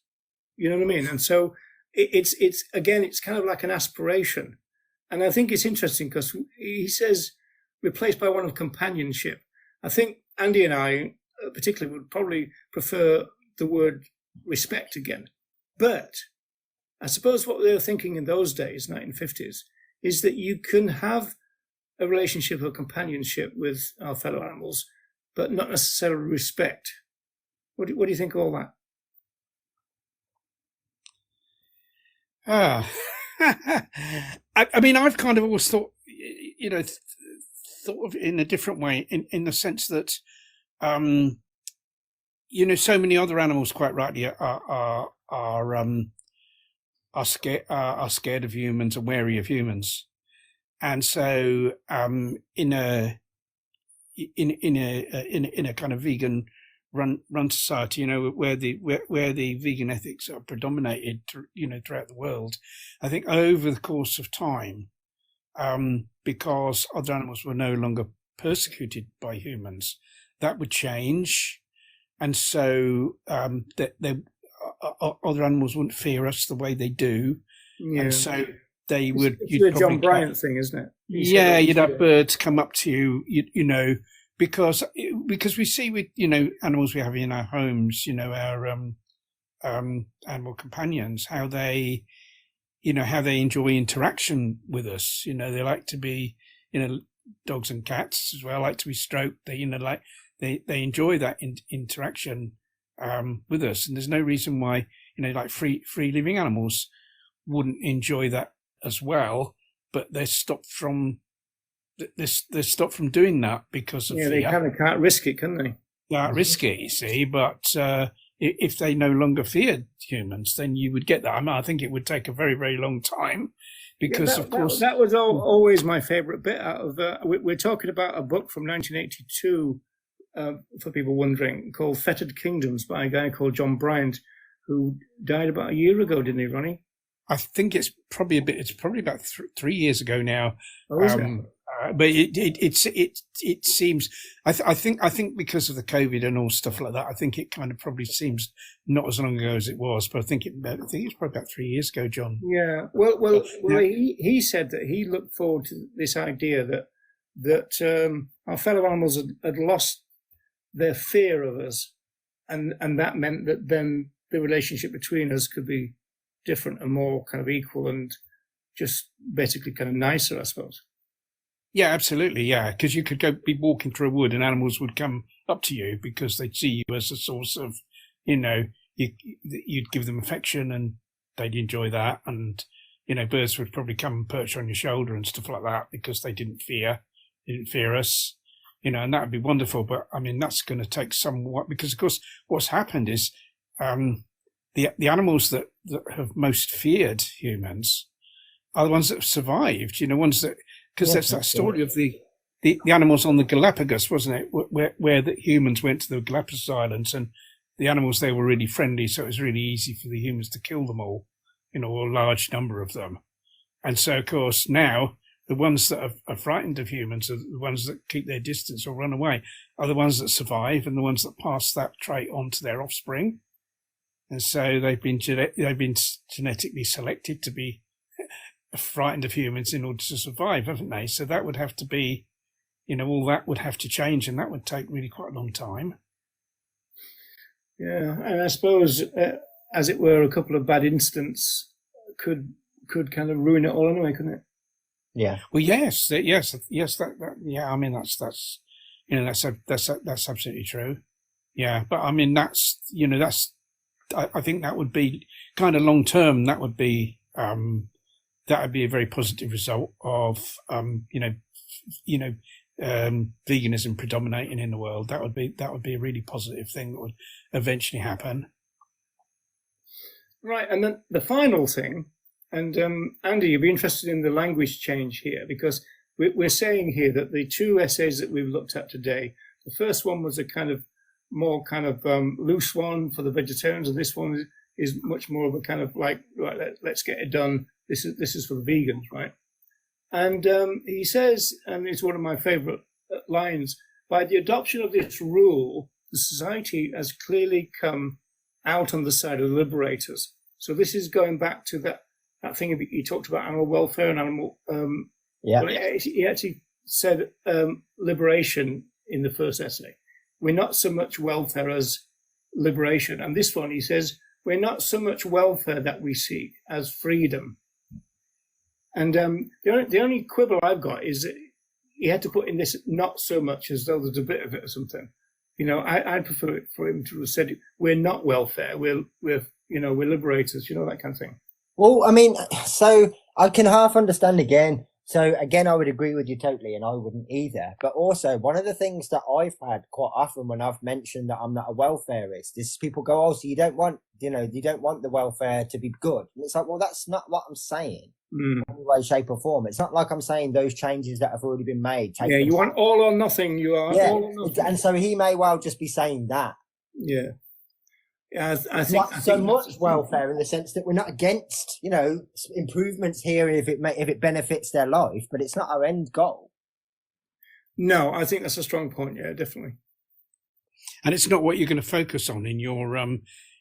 [SPEAKER 1] You know what I mean? And so it's kind of like an aspiration, and I think it's interesting because he says replaced by one of companionship. I think Andy and I particularly would probably prefer the word respect again. But I suppose what they were thinking in those days, 1950s, is that you can have a relationship or companionship with our fellow animals, but not necessarily respect. What do you think of all that?
[SPEAKER 3] I mean, I've kind of always thought, thought of it in a different way, in the sense that, so many other animals, quite rightly, are scared of humans and wary of humans, and so in a kind of vegan run society, where the vegan ethics are predominated, throughout the world, I think over the course of time, because other animals were no longer persecuted by humans, that would change, and so that other animals wouldn't fear us the way they do, and so they would.
[SPEAKER 1] It's the John Bryant thing, isn't it?
[SPEAKER 3] You'd have birds come up to you, because we see with animals we have in our homes, our animal companions, how they enjoy interaction with us. They like to be, dogs and cats as well like to be stroked. They they enjoy that interaction with us, and there's no reason why like free living animals wouldn't enjoy that as well. But they're stopped from doing that because of fear.
[SPEAKER 1] They kind of can't risk it, can they?
[SPEAKER 3] Can't risk it, you see. But if they no longer feared humans, then you would get that. I mean, I think it would take a very, very long time, because of course
[SPEAKER 1] that was always my favourite bit out of. We're talking about a book from 1982. For people wondering, called Fettered Kingdoms by a guy called John Bryant, who died about a year ago, didn't he, Ronnie?
[SPEAKER 3] I think it's probably about 3 years ago now.
[SPEAKER 1] Oh, is it?
[SPEAKER 3] But it seems, I think because of the COVID and all stuff like that, I think it kind of probably seems not as long ago as it was. But I think it's probably about 3 years ago, John.
[SPEAKER 1] Yeah. Well. He said that he looked forward to this idea that our fellow animals had lost their fear of us, and that meant that then the relationship between us could be different and more kind of equal and just basically kind of nicer, I suppose.
[SPEAKER 3] Yeah, absolutely. Yeah, because you could be walking through a wood and animals would come up to you because they'd see you as a source of, you'd give them affection and they'd enjoy that, and birds would probably come and perch on your shoulder and stuff like that because they didn't fear us. And that would be wonderful. But I mean, that's going to take somewhat, because of course what's happened is the animals that have most feared humans are the ones that have survived. Ones that, because that's that story of the animals on the Galapagos, wasn't it? Where the humans went to the Galapagos Islands, and the animals there were really friendly, so it was really easy for the humans to kill them all, a large number of them. And so, of course, now the ones that are frightened of humans, are the ones that keep their distance or run away, are the ones that survive and the ones that pass that trait on to their offspring. And so they've been genetically selected to be frightened of humans in order to survive, haven't they? So that would have to be, all that would have to change, and that would take really quite a long time.
[SPEAKER 1] Yeah, and I suppose, as it were, a couple of bad incidents could kind of ruin it all anyway, couldn't it?
[SPEAKER 2] Yeah.
[SPEAKER 3] Well, yes. That yeah. I mean, that's absolutely true. Yeah, but I mean, I think that would be kind of long term. That would be a very positive result of veganism predominating in the world. That would be a really positive thing that would eventually happen.
[SPEAKER 1] Right, and then the final thing, and Andy, you'd be interested in the language change here, because we're saying here that the two essays that we've looked at today, the first one was a kind of more kind of loose one for the vegetarians, and this one is much more of a kind of like, right, let's get it done. This is for the vegans, right? And he says, and it's one of my favourite lines, by the adoption of this rule, the society has clearly come out on the side of the liberators. So this is going back to that thing he talked about, animal welfare and animal.
[SPEAKER 2] Yeah.
[SPEAKER 1] Well, he actually said liberation in the first essay. We're not so much welfare as liberation. And this one, he says, we're not so much welfare that we seek as freedom. And the only quibble I've got is that he had to put in this not so much as though there's a bit of it or something. I prefer it for him to have said, we're not welfare, we're liberators, that kind of thing.
[SPEAKER 2] Well, I mean, so I can half understand again. So again, I would agree with you totally, and I wouldn't either. But also, one of the things that I've had quite often when I've mentioned that I'm not a welfareist is people go, "Oh, so you don't want the welfare to be good?" And it's like, well, that's not what I'm saying. In any way, shape, or form. It's not like I'm saying those changes that have already been made.
[SPEAKER 1] You want all or nothing. You are all or nothing.
[SPEAKER 2] And so he may well just be saying that.
[SPEAKER 1] Yeah. I think
[SPEAKER 2] so much welfare in the sense that we're not against, improvements here if it benefits their life, but it's not our end goal.
[SPEAKER 1] No, I think that's a strong point. Yeah, definitely.
[SPEAKER 3] And it's not what you're going to focus on in your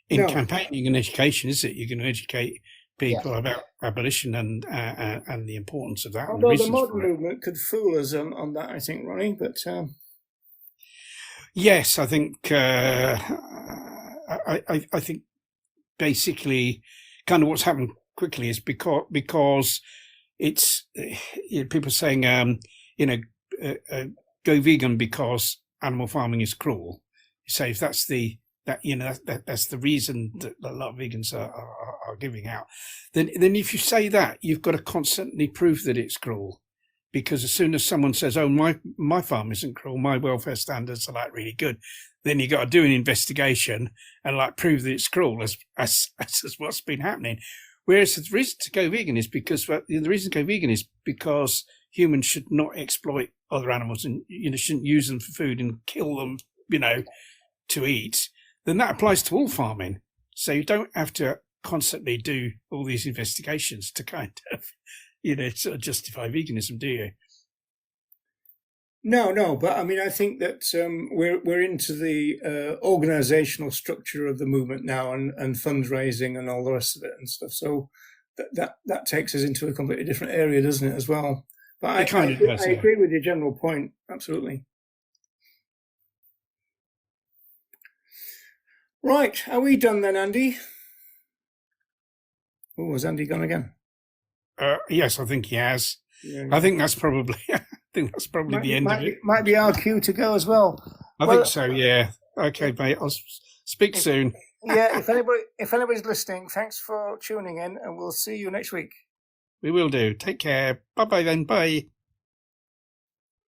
[SPEAKER 3] campaigning and education, is it? You're going to educate people about abolition and the importance of that.
[SPEAKER 1] Although the modern movement could fool us on that, I think, Ronnie. But
[SPEAKER 3] yes, I think. I think basically kind of what's happened quickly is because it's people saying go vegan because animal farming is cruel. So if that's that's the reason that a lot of vegans are giving out, then if you say that, you've got to constantly prove that it's cruel. Because as soon as someone says, "Oh, my farm isn't cruel, my welfare standards are really good," then you got to do an investigation and prove that it's cruel, as what's been happening. Whereas the reason to go vegan is because humans should not exploit other animals and shouldn't use them for food and kill them, to eat. Then that applies to all farming. So you don't have to constantly do all these investigations to kind of sort of justify veganism, do you?
[SPEAKER 1] No, but I mean, I think that we're into the organizational structure of the movement now, and fundraising and all the rest of it and stuff. So that takes us into a completely different area, doesn't it, as well? But I agree with your general point, absolutely. Right, are we done then, Andy? Oh, has Andy gone again?
[SPEAKER 3] Yes, I think he has. Yeah. I think that's probably the end of it.
[SPEAKER 1] Might be our cue to go as well.
[SPEAKER 3] I think so. Yeah. Okay, mate. I'll speak soon.
[SPEAKER 1] Yeah. If anybody's listening, thanks for tuning in, and we'll see you next week.
[SPEAKER 3] We will do. Take care. Bye then. Bye.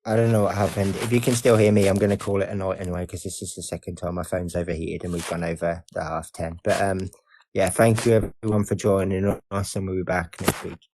[SPEAKER 2] I don't know what happened. If you can still hear me, I'm going to call it a night anyway, because this is the second time my phone's overheated and we've gone over the 10:30. But yeah, thank you everyone for joining us, and we'll be back next week.